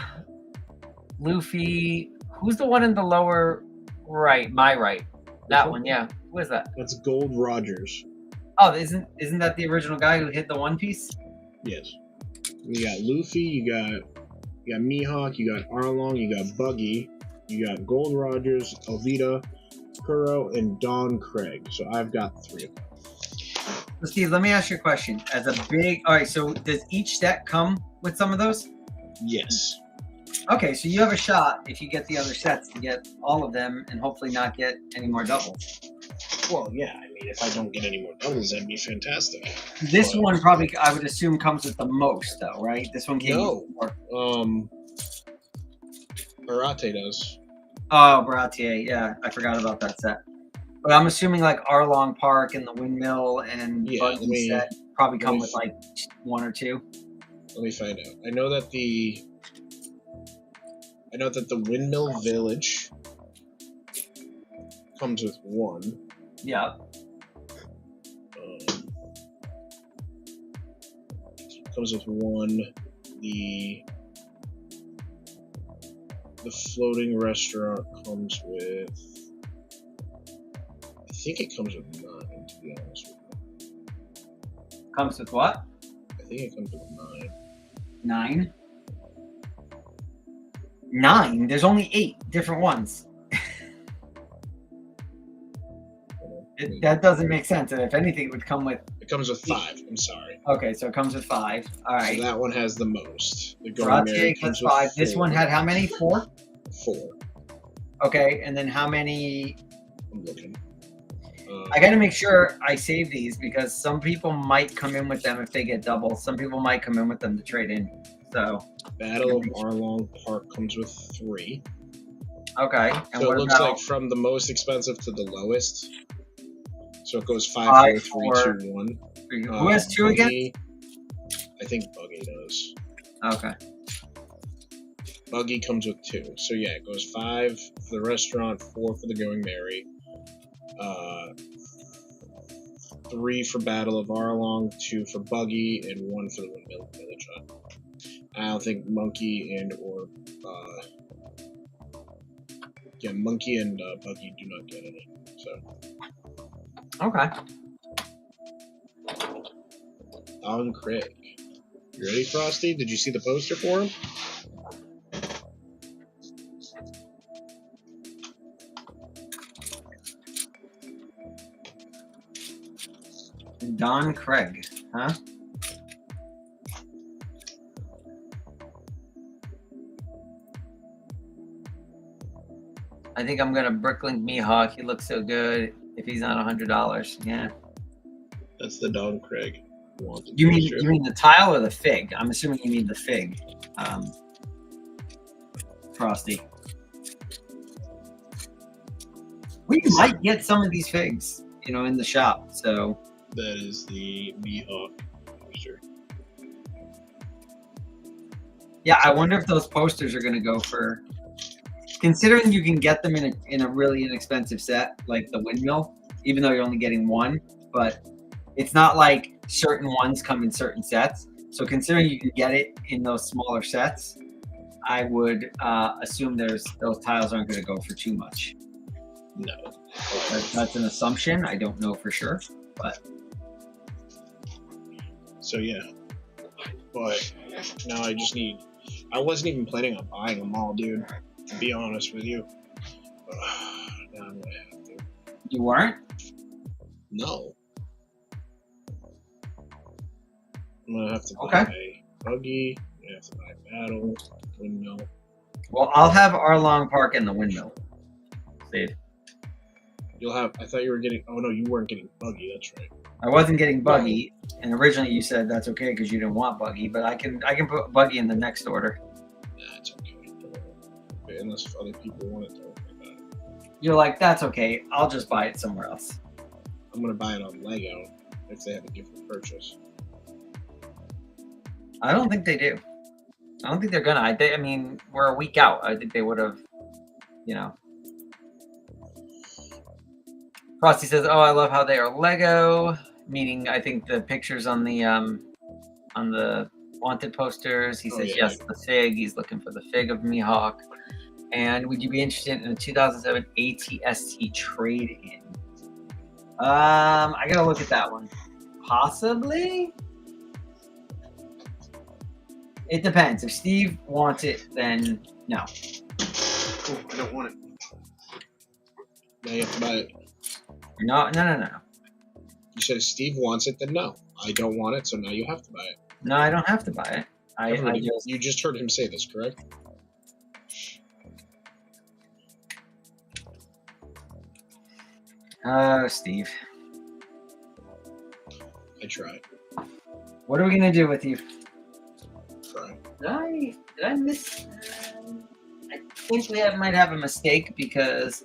Luffy. Who's the one in the lower right? My right. That one, yeah. Who is that? That's Gold Rogers. Oh, isn't that the original guy who hit the One Piece? Yes. You got Luffy, you got Mihawk, you got Arlong, you got Buggy, you got Gold Rogers, Alvida, Kuro, and Don Craig. So I've got 3 of them. So Steve, let me ask you a question. Alright, so does each set come with some of those? Yes. Okay, so you have a shot if you get the other sets to get all of them and hopefully not get any more doubles. Well, yeah, I mean, if I don't get any more doubles, that'd be fantastic. This one probably, I would assume, comes with the most, though, right? This one came with more. Arate does. Oh, Baratier, yeah, I forgot about that set. But I'm assuming like Arlong Park and the Windmill and Buggy set probably come with like 1 or 2. Let me find out. I know that the Windmill Village comes with 1. Yeah. Comes with 1. The floating restaurant comes with. I think it comes with 9. To be honest with you. Comes with what? I think it comes with 9. 9? 9? There's only 8 different ones. That doesn't make sense. And if anything, it would come with. It comes with 5. I'm sorry. Okay, so it comes with 5. All right. So that one has the most. The Baratier comes with 5. This one had how many? 4? 4. Okay, and then how many? I'm looking. I got to make sure I save these because some people might come in with them if they get doubles. Some people might come in with them to trade in. So. Battle of Arlong Park comes with 3. Okay. And so what it looks about, like from the most expensive to the lowest. So it goes 5, 4, 3, 2, 1. Who has 2 again? I think Buggy does. Okay. Buggy comes with 2. So yeah, it goes 5 for the restaurant, 4 for the Going Merry, 3 for Battle of Arlong, 2 for Buggy, and 1 for the Windmill Village Hut. I don't think Monkey and Monkey and Buggy do not get any. So. Okay. Don Craig. You ready, Frosty? Did you see the poster for him? Don Craig, huh? I think I'm gonna Bricklink Mihawk. He looks so good. If he's not $100, yeah. That's the Don Craig. You mean the tile or the fig? I'm assuming you mean the fig, Frosty. We might get some of these figs, in the shop. So that is the Mihawk poster. Yeah, I wonder if those posters are going to go for. Considering you can get them in a really inexpensive set like the Windmill, even though you're only getting 1, but it's not like certain ones come in certain sets. So considering you can get it in those smaller sets, I would assume those tiles aren't going to go for too much. No. That's an assumption. I don't know for sure, but. So yeah, but now I wasn't even planning on buying them all, dude. To be honest with you. Now I'm gonna have to. You weren't? No. I'm gonna have to buy Buggy. I'm gonna have to buy Battle, Windmill. Well, I'll have Arlong Park and the Windmill. Steve. You'll have. I thought you were getting. Oh no, you weren't getting Buggy. That's right. I wasn't getting Buggy, and originally you said that's okay because you didn't want Buggy, but I can put Buggy in the next order. Nah, it's okay. Unless other people want it, don't worry about it. You're like, that's okay. I'll just buy it somewhere else. I'm gonna buy it on Lego if they have a different purchase. I don't think they do. I don't think they're gonna. I mean, we're a week out. I think they would have, Frosty says, "Oh, I love how they are Lego." Meaning, I think the pictures on the wanted posters. He says, "Yes, the fig." He's looking for the fig of Mihawk. And would you be interested in a 2007 ATST trade-in? I gotta look at that one. Possibly. It depends. If Steve wants it, then no. Oh, I don't want it. Now you have to buy it. No. You said if Steve wants it, then no. I don't want it, so now you have to buy it. No, I don't have to buy it. You just heard him say this, correct? Steve. I tried. What are we gonna do with you? Try. Did I miss? I think we might have a mistake because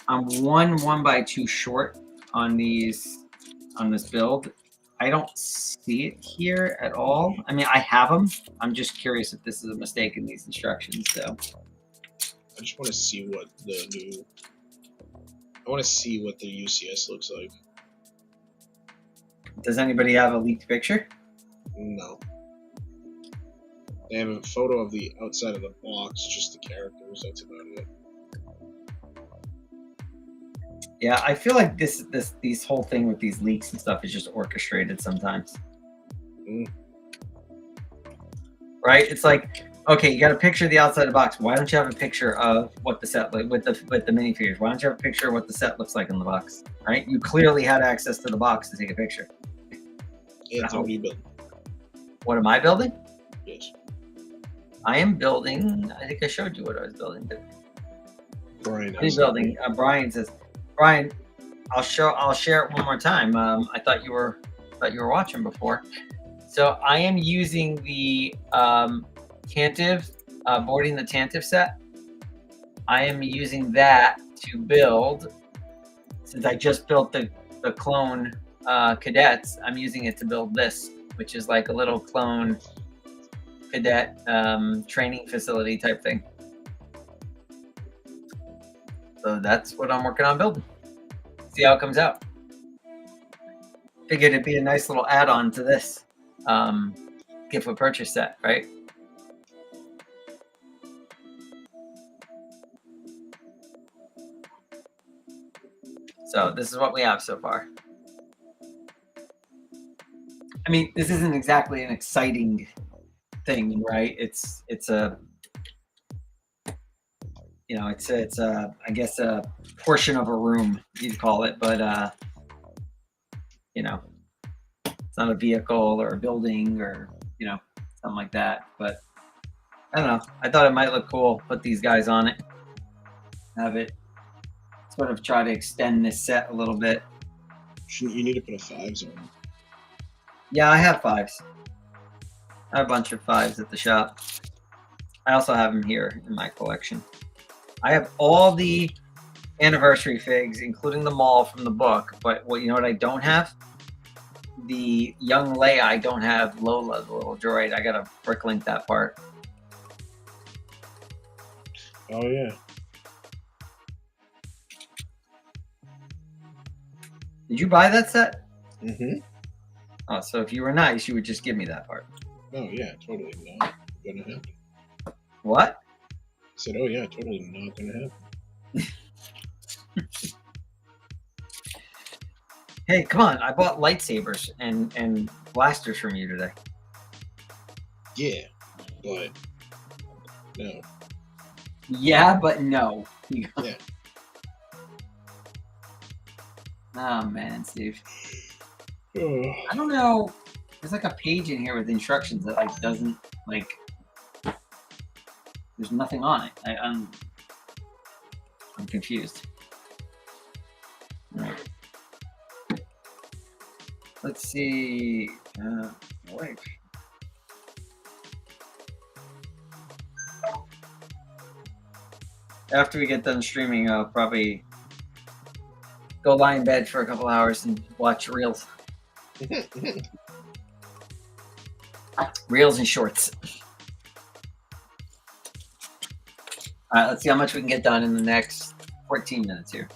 I'm 1/2 short on this build. I don't see it here at all. I mean, I have them. I'm just curious if this is a mistake in these instructions. So I just want to see what the new. I want to see what the UCS looks like. does anybody have a leaked picture? No. They have a photo of the outside of the box, just the characters. That's about it. Yeah, I feel like these whole thing with these leaks and stuff is just orchestrated sometimes. Right? It's like, okay, you got a picture of the outside of the box. Why don't you have a picture of what the set with the minifigures? Why don't you have a picture of what the set looks like in the box? Right? You clearly had access to the box to take a picture. Yeah, so what are you building? What am I building? Yes. I am building. I think I showed you what I was building. Brian. What are you building? Brian says, Brian, I'll share it one more time. I thought you were watching before. So I am using the Tantive, boarding the Tantive set. I am using that to build, since I just built the clone cadets, I'm using it to build this, which is like a little clone cadet training facility type thing. So that's what I'm working on building. See how it comes out. Figured it'd be a nice little add-on to this gift with purchase set, right? So this is what we have so far. I mean, this isn't exactly an exciting thing, right? It's a, you know, it's a, I guess a portion of a room, you'd call it, but you know, it's not a vehicle or a building or, you know, something like that. But I don't know. I thought it might look cool. Put these guys on it. Have it sort of try to extend this set a little bit. You need to put a 5s on. Yeah, I have 5s. I have a bunch of 5s at the shop. I also have them here in my collection. I have all the anniversary figs, including the Maul from the book. But what, you know what I don't have? The young Leia. I don't have Lola, the little droid. I gotta brick link that part. Oh yeah. Did you buy that set? Mm-hmm. Oh, so if you were nice, you would just give me that part. Oh yeah, totally not gonna happen. What? I said, oh yeah, totally not gonna happen. Hey, come on! I bought lightsabers and blasters from you today. Yeah, but no. Yeah, but no. Yeah. Oh man, Steve. Oh. I don't know. There's like a page in here with instructions that like doesn't like. There's nothing on it. I'm confused. All right. Let's see. Wait. After we get done streaming, I'll probably go lie in bed for a couple hours and watch reels. Reels and shorts. All right, let's see how much we can get done in the next 14 minutes here.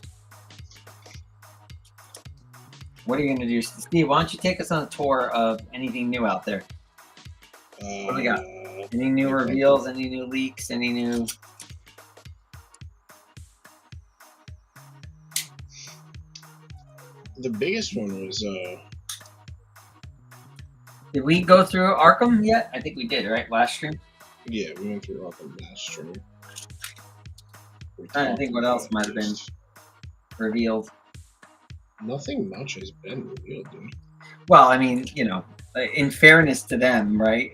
What are you going to do? Steve, why don't you take us on a tour of anything new out there? What do we got? Any new reveals? Any new leaks? Any new... The biggest one was Did we go through Arkham yet? I think we did, right? Last stream. yeah, we went through Arkham last stream. I think what else might have been revealed. Nothing much has been revealed, dude. Well, I mean, you know, in fairness to them, right?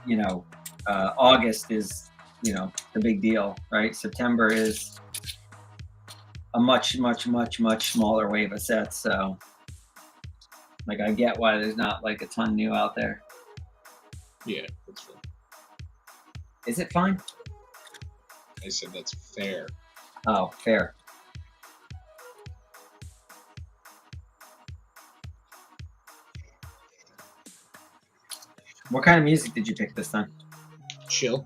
You know, August is, you know, the big deal, right? September is a much smaller wave of sets. So, like, I get why there's not like a ton new out there. Yeah, that's fair. Is it fine? I said that's fair. Oh, fair. What kind of music did you pick this time? Chill.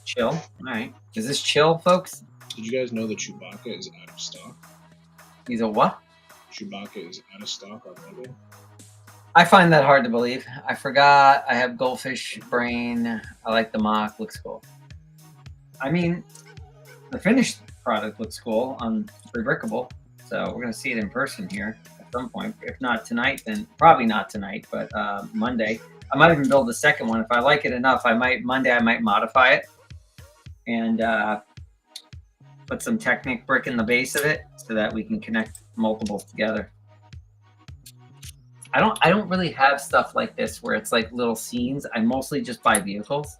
Chill? All right. Is this chill, folks? Did you guys know that Chewbacca is out of stock? He's a what? Chewbacca is out of stock on Lego. I find that hard to believe. I forgot. I have goldfish brain. I like the mock. Looks cool. I mean, the finished product looks cool on Rebrickable. So we're going to see it in person here at some point. If not tonight, then probably not tonight, but Monday. I might even build a second one. If I like it enough, Monday I might modify it and put some Technic brick in the base of it so that we can connect multiples together. I don't really have stuff like this where it's like little scenes. I mostly just buy vehicles.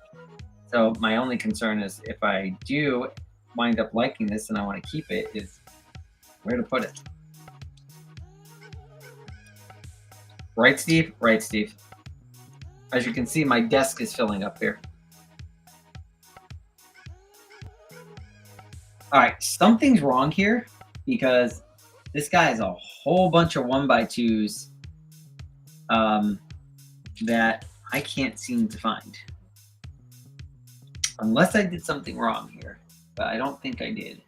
So my only concern is if I do wind up liking this and I want to keep it, is where to put it. Right, Steve? Right, Steve. As you can see, my desk is filling up here. All right, something's wrong here because this guy has a whole bunch of 1x2s that I can't seem to find. Unless I did something wrong here, but I don't think I did.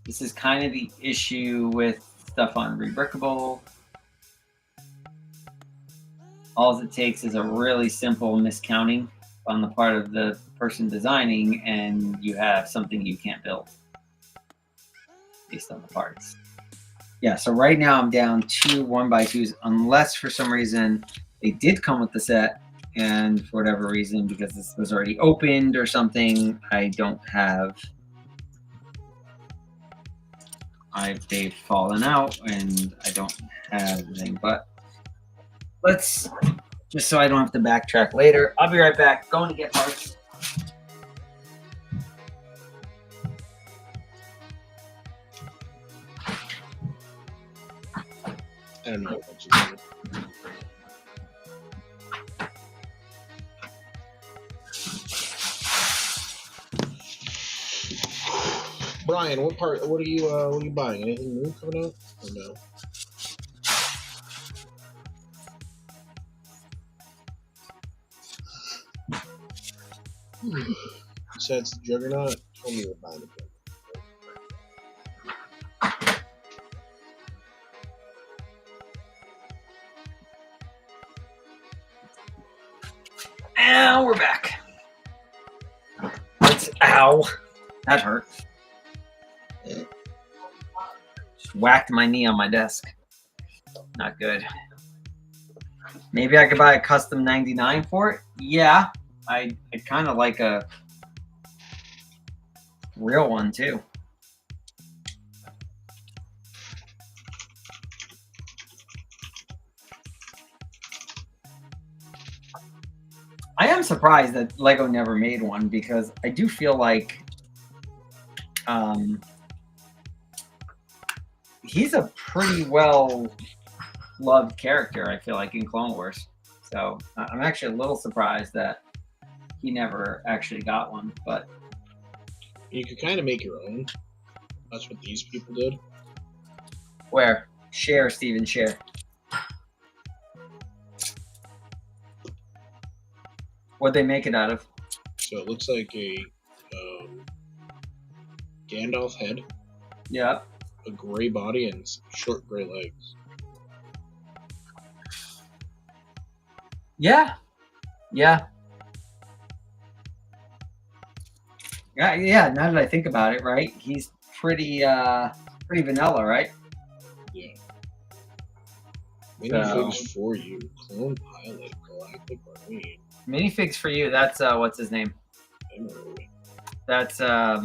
This is kind of the issue with stuff on Rebrickable. All it takes is a really simple miscounting on the part of the person designing, and you have something you can't build based on the parts. Yeah, so right now I'm down 2 1x2s, unless for some reason they did come with the set, and for whatever reason, because this was already opened or something, I don't have. They've fallen out, and I don't have anything. But let's, just so I don't have to backtrack later. I'll be right back. Going to get parts. I don't know what you did. Brian, what are you buying? Anything new coming out or no? Besides the Juggernaut, tell me you're buying the Juggernaut. And we're back. Ow. That hurt. Just whacked my knee on my desk. Not good. Maybe I could buy a custom 99 for it? Yeah. I'd kind of like a real one too. I am surprised that Lego never made one, because I do feel like he's a pretty well loved character, I feel like, in Clone Wars. So I'm actually a little surprised that he never actually got one. But you could kind of make your own. That's what these people did. Where? Share, Steven, share. What'd they make it out of? So it looks like a Gandalf head. Yeah. A gray body and short gray legs. Yeah. Yeah. Yeah, now that I think about it, right? He's pretty vanilla, right? Yeah. Minifigs for you. Clone Pilot, Galactic Marine. Minifigs for you. That's what's his name? Emerald. That's I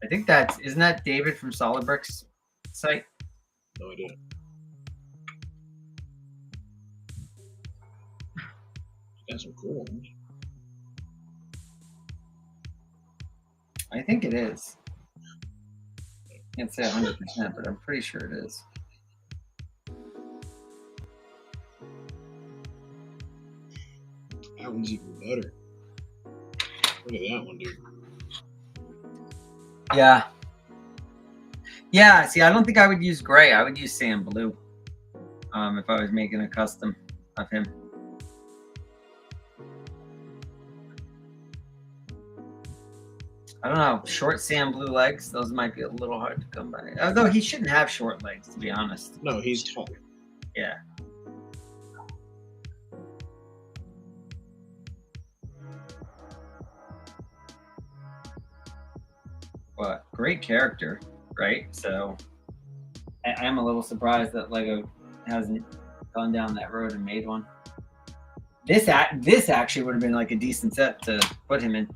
think isn't that David from Solid Bricks site? No idea. Got some cool ones. I think it is. Can't say 100%, but I'm pretty sure it is. That one's even better. Look at that one, dude. Yeah. Yeah, see, I don't think I would use gray. I would use sand blue if I was making a custom of him. I don't know. Short sand blue legs, those might be a little hard to come by. Although he shouldn't have short legs, to be honest. No, he's tall. Yeah. But great character, right? So I am a little surprised that Lego hasn't gone down that road and made one. This actually would have been like a decent set to put him in.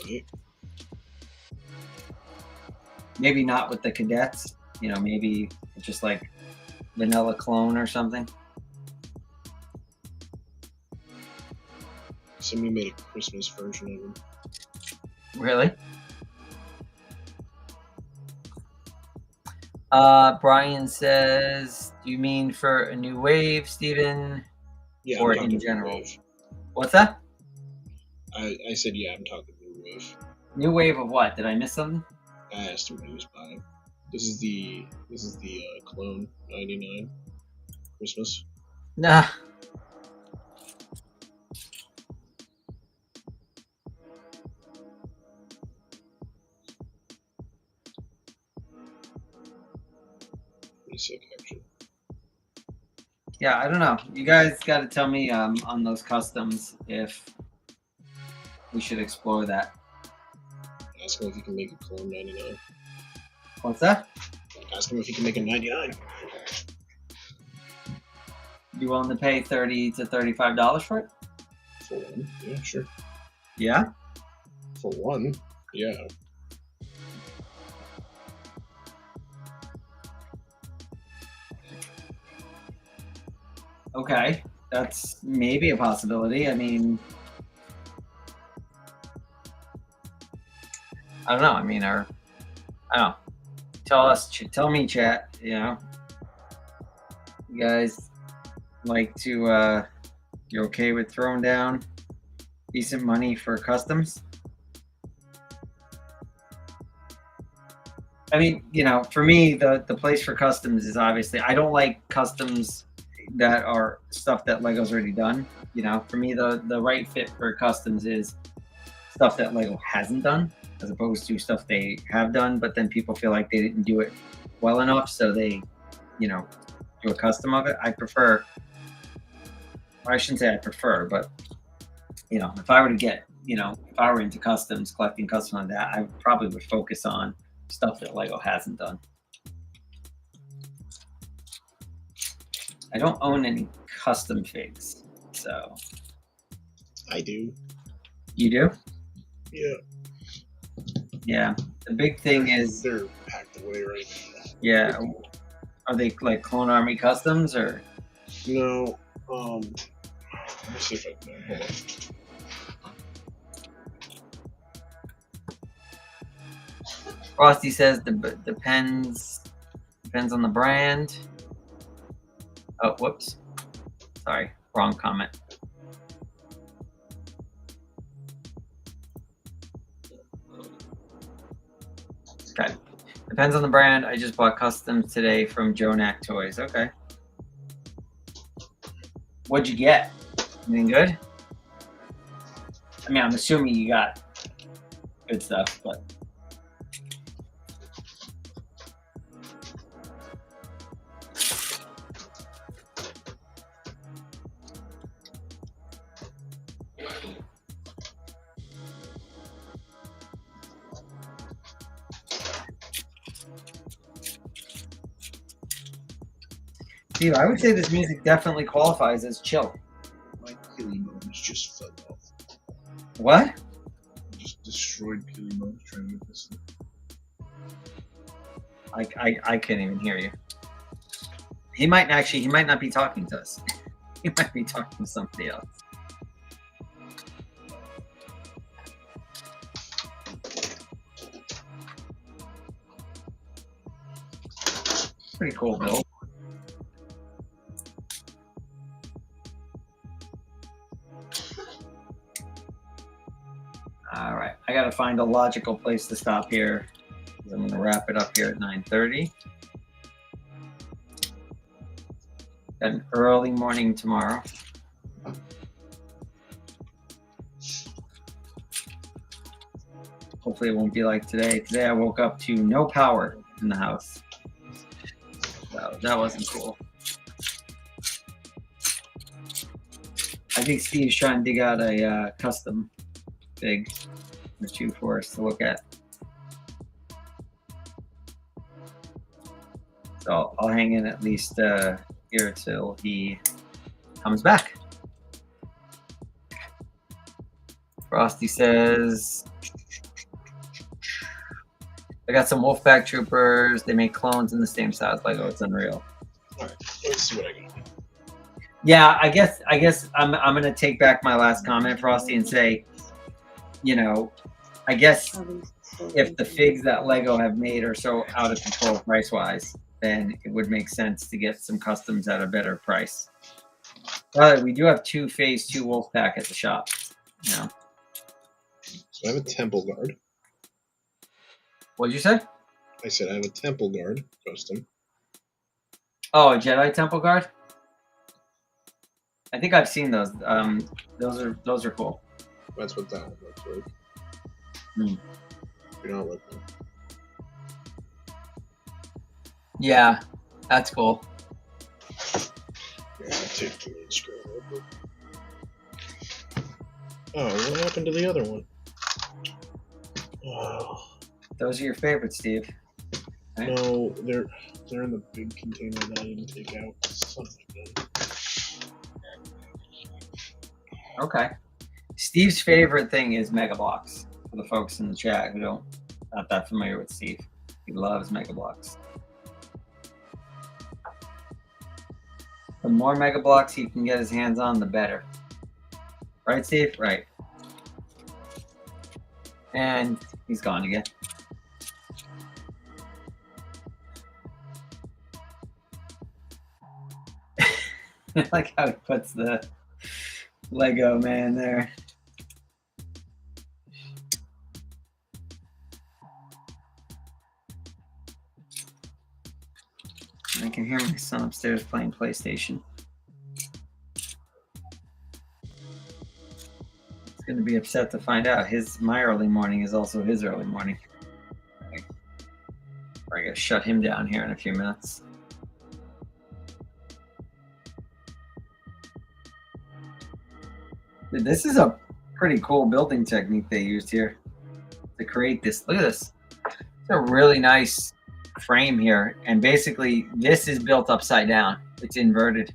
Right. Maybe not with the cadets, you know, maybe just like vanilla clone or something. Somebody made a Christmas version of him. Really? Brian says, do you mean for a new wave, Steven? Yeah, Or I'm talking in general? New wave. What's that? I said, yeah, I'm talking new wave. New wave of what? Did I miss something? I asked him what he was buying. This is the clone 99 Christmas. Nah. Pretty sick, actually. Yeah, I don't know. You guys got to tell me on those customs if we should explore that. Ask him if he can make a clone 99. What's that? Ask him if he can make a 99. You willing to pay $30 to $35 for it? For one, yeah, sure. Yeah. For one, yeah. Okay, that's maybe a possibility. I mean, I don't know. I mean, I don't know. Tell me, chat. You know, you guys like to. You're okay with throwing down decent money for customs? I mean, you know, for me, the place for customs is obviously I don't like customs that are stuff that Lego's already done. You know, for me, the right fit for customs is stuff that Lego hasn't done, as opposed to stuff they have done, but then people feel like they didn't do it well enough, so they, you know, do a custom of it. I prefer, or I shouldn't say I prefer, but you know, if I were to get, you know, if I were into customs, collecting customs on that, I probably would focus on stuff that Lego hasn't done. I don't own any custom figs, so. I do. You do? Yeah. Yeah. The big thing is. They're packed away right now. Yeah. Are they like Clone Army customs or? No. Let me see if I can. Hold on. Frosty says depends on the brand. Oh, whoops. Sorry, wrong comment. Okay. Depends on the brand. I just bought customs today from Jonak Toys. Okay. What'd you get? Anything good? I mean, I'm assuming you got good stuff, but. Steve, I would say this music definitely qualifies as chill. My Killy bones just fell off. What? I just destroyed Killy bones trying to get this thing. I can't even hear you. He might not be talking to us. He might be talking to somebody else. Pretty cool build. All right, I gotta find a logical place to stop here. I'm gonna wrap it up here at 9:30. Got an early morning tomorrow. Hopefully it won't be like today. Today I woke up to no power in the house. So that wasn't cool. I think Steve's trying to dig out a custom fig or two for us to look at. So I'll hang in at least here till he comes back. Frosty says, I got some Wolfpack troopers. They make clones in the same size Lego. It's unreal. All right, let's see what I got. Yeah, I guess I'm gonna take back my last comment, Frosty, and say, you know, I guess if the figs that Lego have made are so out of control price wise, then it would make sense to get some customs at a better price. But we do have two Phase 2 Wolfpack at the shop. You know. So I have a temple guard. What'd you say? I said I have a temple guard custom. Oh, a Jedi Temple Guard? I think I've seen those. Those are cool. That's what that one looks like. Hmm. You're not looking. Yeah, that's cool. Yeah, I'll take the main screen over. Oh, what happened to the other one? Oh. Those are your favorites, Steve. Right? No, they're in the big container that I didn't take out. Son of a gun. Okay. Steve's favorite thing is Mega Bloks. For the folks in the chat who not that familiar with Steve, he loves Mega Bloks. The more Mega Bloks he can get his hands on, the better. Right, Steve? Right. And he's gone again. I like how he puts the Lego man there. I can hear my son upstairs playing PlayStation. He's going to be upset to find out my early morning is also his early morning. We're going to shut him down here in a few minutes. Dude, this is a pretty cool building technique they used here to create this. Look at this. It's a really nice frame here, and basically this is built upside down. It's inverted.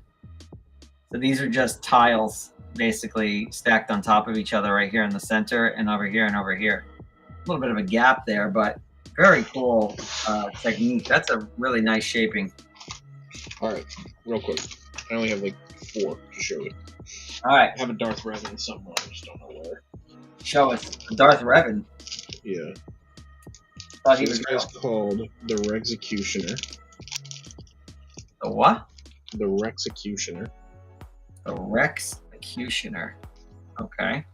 So these are just tiles basically stacked on top of each other right here in the center and over here and over here. A little bit of a gap there, but very cool technique. That's a really nice shaping. All right, real quick. I only have like 4 to show you. All right. I have a Darth Revan somewhere. I just don't know where. Show us. Darth Revan. Yeah. Thought he This was guy's called the Rexecutioner. The what? The Rexecutioner. The Rexecutioner. Okay.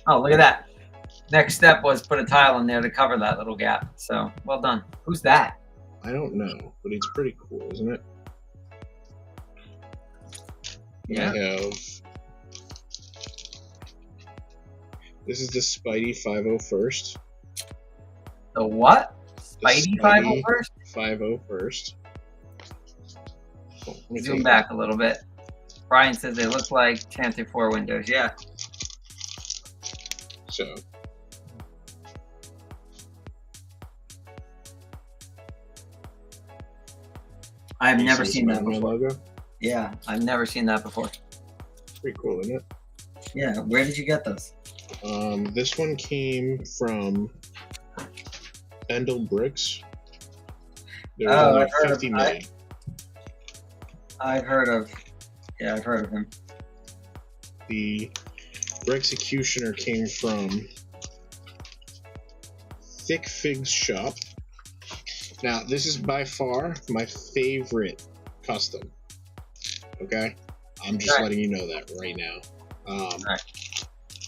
Oh, look at that. Next step was put a tile in there to cover that little gap. So, well done. Who's that? I don't know, but he's pretty cool, isn't it? Yeah. I have... This is the Spidey 501st. The what? The Spidey 501st? 501st. Oh, let me Zoom take back a little bit. Brian says they look like Tantive 4 windows. Yeah. So. I've You never see seen the that Spider-Man before. logo? Yeah, I've never seen that before. Pretty cool, isn't it? Yeah, where did you get those? This one came from Bendel Bricks. There was only 50 made. I've heard of him. The Executioner came from Thick Fig's shop. Now, this is by far my favorite custom. Okay? I'm just letting you know that right now. Alright.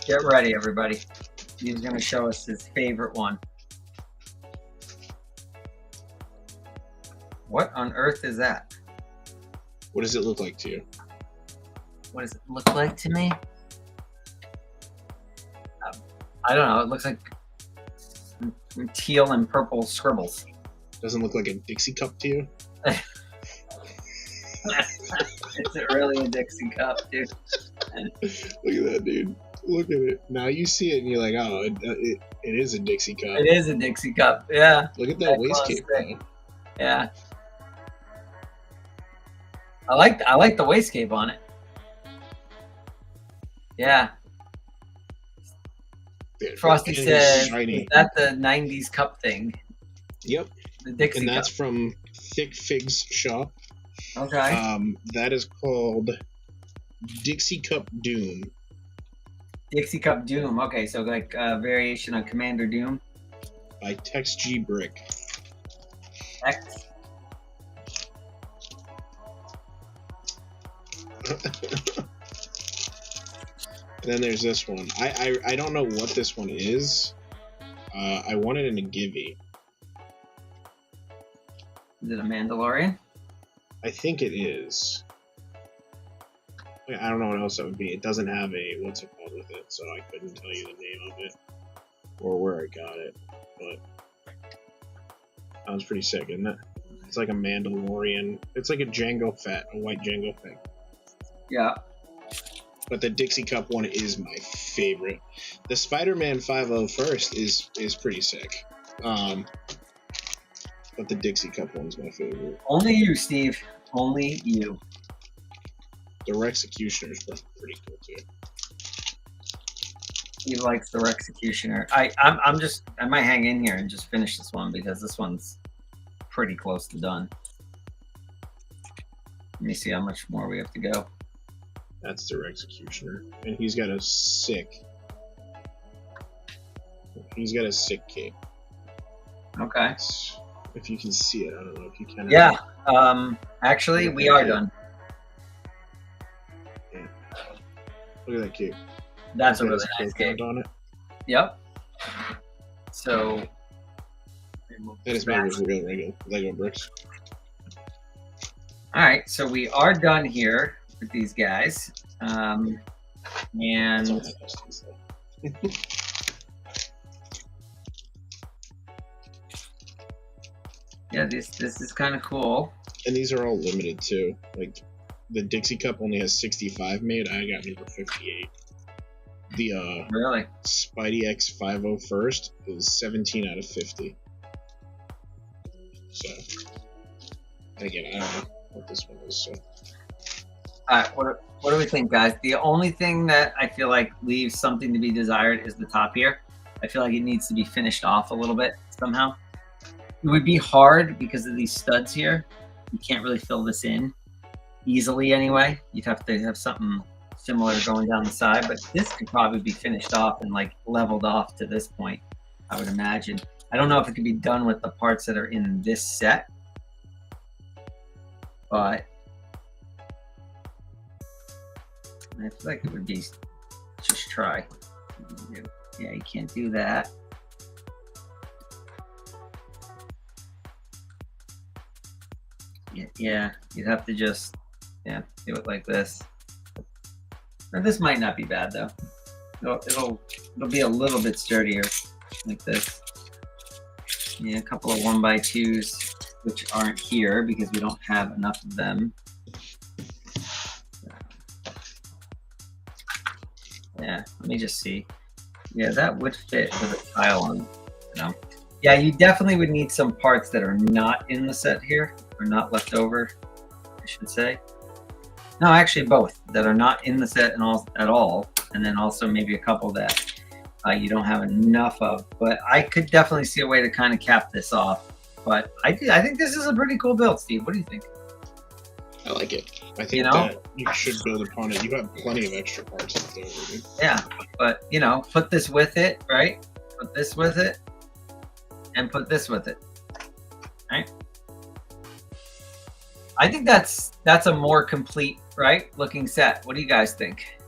Get ready, everybody. He's going to show us his favorite one. What on earth is that? What does it look like to you? What does it look like to me? I don't know. It looks like teal and purple scribbles. Doesn't look like a Dixie cup to you? Is it really a Dixie cup, dude? Look at that, dude. Look at it. Now you see it and you're like, oh, it is a Dixie cup. It is a Dixie cup, yeah. Look at that waistcape. Yeah. I like the waistcape on it. Yeah. Frosty said, "Is that the '90s cup thing?" Yep. The Dixie and that's cup. from Thick Fig's shop. Okay. That is called Dixie Cup Doom. Dixie Cup Doom. Okay, so like a variation on Commander Doom. By Tex G Brick. X. And then there's this one. I don't know what this one is. I want it in a Givey. Is it a Mandalorian? I think it is. I don't know what else that would be. It doesn't have a what's it called with it, so I couldn't tell you the name of it or where I got it. But that was pretty sick, isn't it? It's like a Mandalorian. It's like a Jango Fett, a white Jango Fett. Yeah. But the Dixie Cup one is my favorite. The Spider-Man 501st is pretty sick. But the Dixie Cup one's my favorite. Only you, Steve. Only you. The Executioner's pretty cool too. He likes the Executioner. I might hang in here and just finish this one because this one's pretty close to done. Let me see how much more we have to go. That's the Executioner, and he's got a sick cape. Okay. If you can see it, I don't know if you can. Yeah. Actually, we are done. Yeah. Look at that cape. That's a really nice cape. On it. Yep. So. That is made with real Lego bricks. All right, so we are done here with these guys, and yeah, this is kind of cool. And these are all limited too. Like the Dixie Cup only has 65 made. I got number 58. The Really? Spidey X 501st is 17 out of 50. So again, I don't know what this one is. So. All right, what do we think, guys? The only thing that I feel like leaves something to be desired is the top here. I feel like it needs to be finished off a little bit somehow. It would be hard because of these studs here. You can't really fill this in easily anyway. You'd have to have something similar going down the side, but this could probably be finished off and like leveled off to this point, I would imagine. I don't know if it could be done with the parts that are in this set, but I feel like it would be just try. Yeah, you can't do that. Yeah, you'd have to just do it like this. Or this might not be bad though. It'll be a little bit sturdier like this. Yeah, a couple of 1x2s which aren't here because we don't have enough of them. Yeah, let me just see. Yeah, that would fit with a tile on, you know. Yeah, you definitely would need some parts that are not in the set here. or not left over, I should say. No, actually both that are not in the set and all at all, and then also maybe a couple that you don't have enough of. But I could definitely see a way to kind of cap this off. But I think this is a pretty cool build, Steve. What do you think? I like it. I think that you should build upon it. You have plenty of extra parts left over, dude. Yeah, but you know, put this with it, right? Put this with it, and put this with it, right? I think that's a more complete, right, looking set. What do you guys think?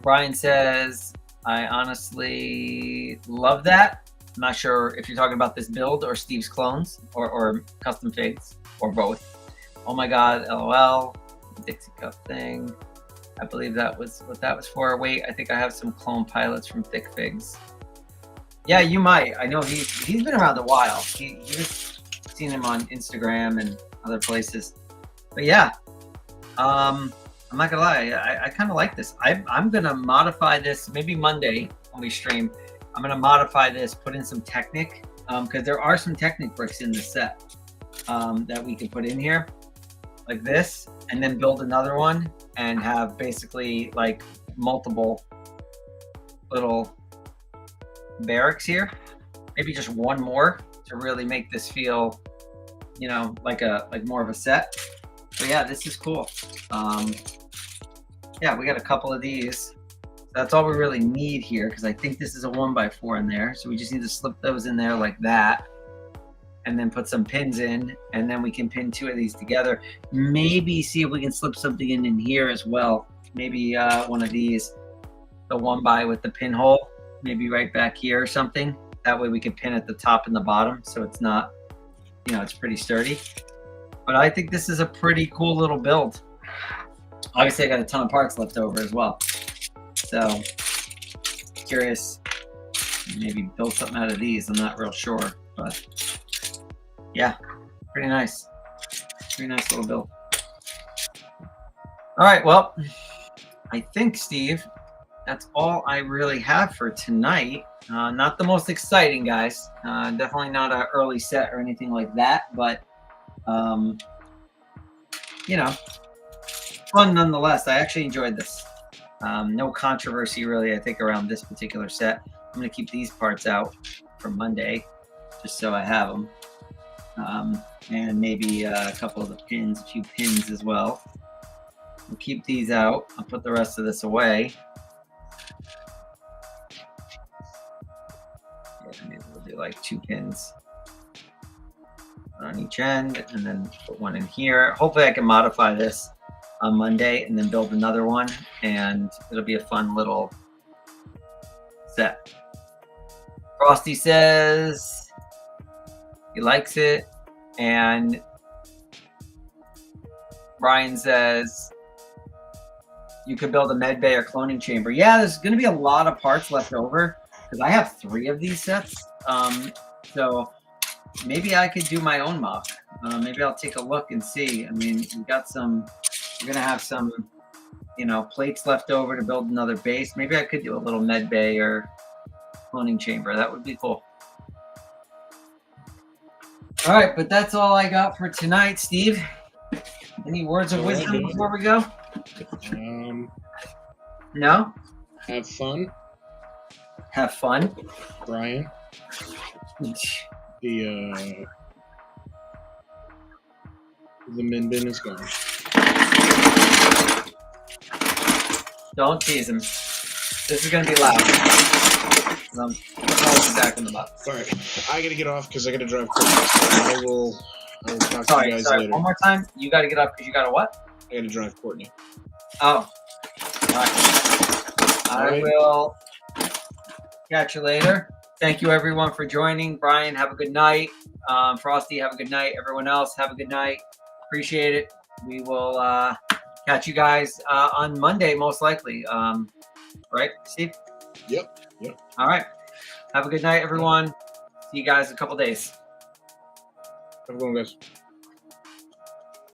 Brian says, I honestly love that. I'm not sure if you're talking about this build or Steve's clones or custom figs or both. Oh my God, LOL, Dixie Cup thing. I believe that was what that was for. Wait, I think I have some clone pilots from Thick Figs. Yeah, you might. I know he's been around a while. He was seen him on Instagram and other places. But yeah, I'm not gonna lie. I kind of like this. I'm gonna modify this maybe Monday when we stream. I'm gonna modify this, put in some Technic, because there are some Technic bricks in the set that we can put in here, like this, and then build another one and have basically like multiple little barracks here. Maybe just one more to really make this feel, you know, like more of a set. But yeah, this is cool. Yeah, we got a couple of these. That's all we really need here, because I think this is a 1x4 in there. So we just need to slip those in there like that, and then put some pins in, and then we can pin two of these together. Maybe see if we can slip something in here as well. Maybe one of these, the 1x with the pinhole, maybe right back here or something. That way we can pin at the top and the bottom, so it's not, you know, it's pretty sturdy. But I think this is a pretty cool little build. Obviously, I got a ton of parts left over as well. So, curious, maybe build something out of these. I'm not real sure, but yeah, pretty nice. Pretty nice little build. All right, well, I think, Steve, that's all I really have for tonight. Not the most exciting, guys. Definitely not an early set or anything like that, but, you know, fun nonetheless. I actually enjoyed this. No controversy really, I think, around this particular set. I'm going to keep these parts out for Monday, just so I have them. And maybe a couple of the pins, a few pins as well. We'll keep these out. I'll put the rest of this away. Yeah, maybe we'll do like 2 pins on each end, and then put one in here. Hopefully I can modify this on Monday and then build another one, and it'll be a fun little set. Frosty says he likes it, and Brian says you could build a med bay or cloning chamber. Yeah, there's going to be a lot of parts left over because I have 3 of these sets. So maybe I could do my own mock. Maybe I'll take a look and see. I mean, we got some. We're gonna have some, you know, plates left over to build another base. Maybe I could do a little med bay or cloning chamber. That would be cool. All right, but that's all I got for tonight, Steve. Any words of wisdom before we go? No? Have fun. Have fun. Brian. The min bin is gone. Don't tease him. This is gonna be loud. I'm putting back in the box. All right, I gotta get off because I gotta drive quick. I will talk to you guys later. One more time. You gotta get up because you gotta what? I gotta drive Courtney. Oh. All right. I will catch you later. Thank you everyone for joining. Brian, have a good night. Frosty, have a good night. Everyone else, have a good night. Appreciate it. We will catch you guys on Monday, most likely. Right, Steve? Yep. All right. Have a good night, everyone. See you guys in a couple days. Have a good one, guys.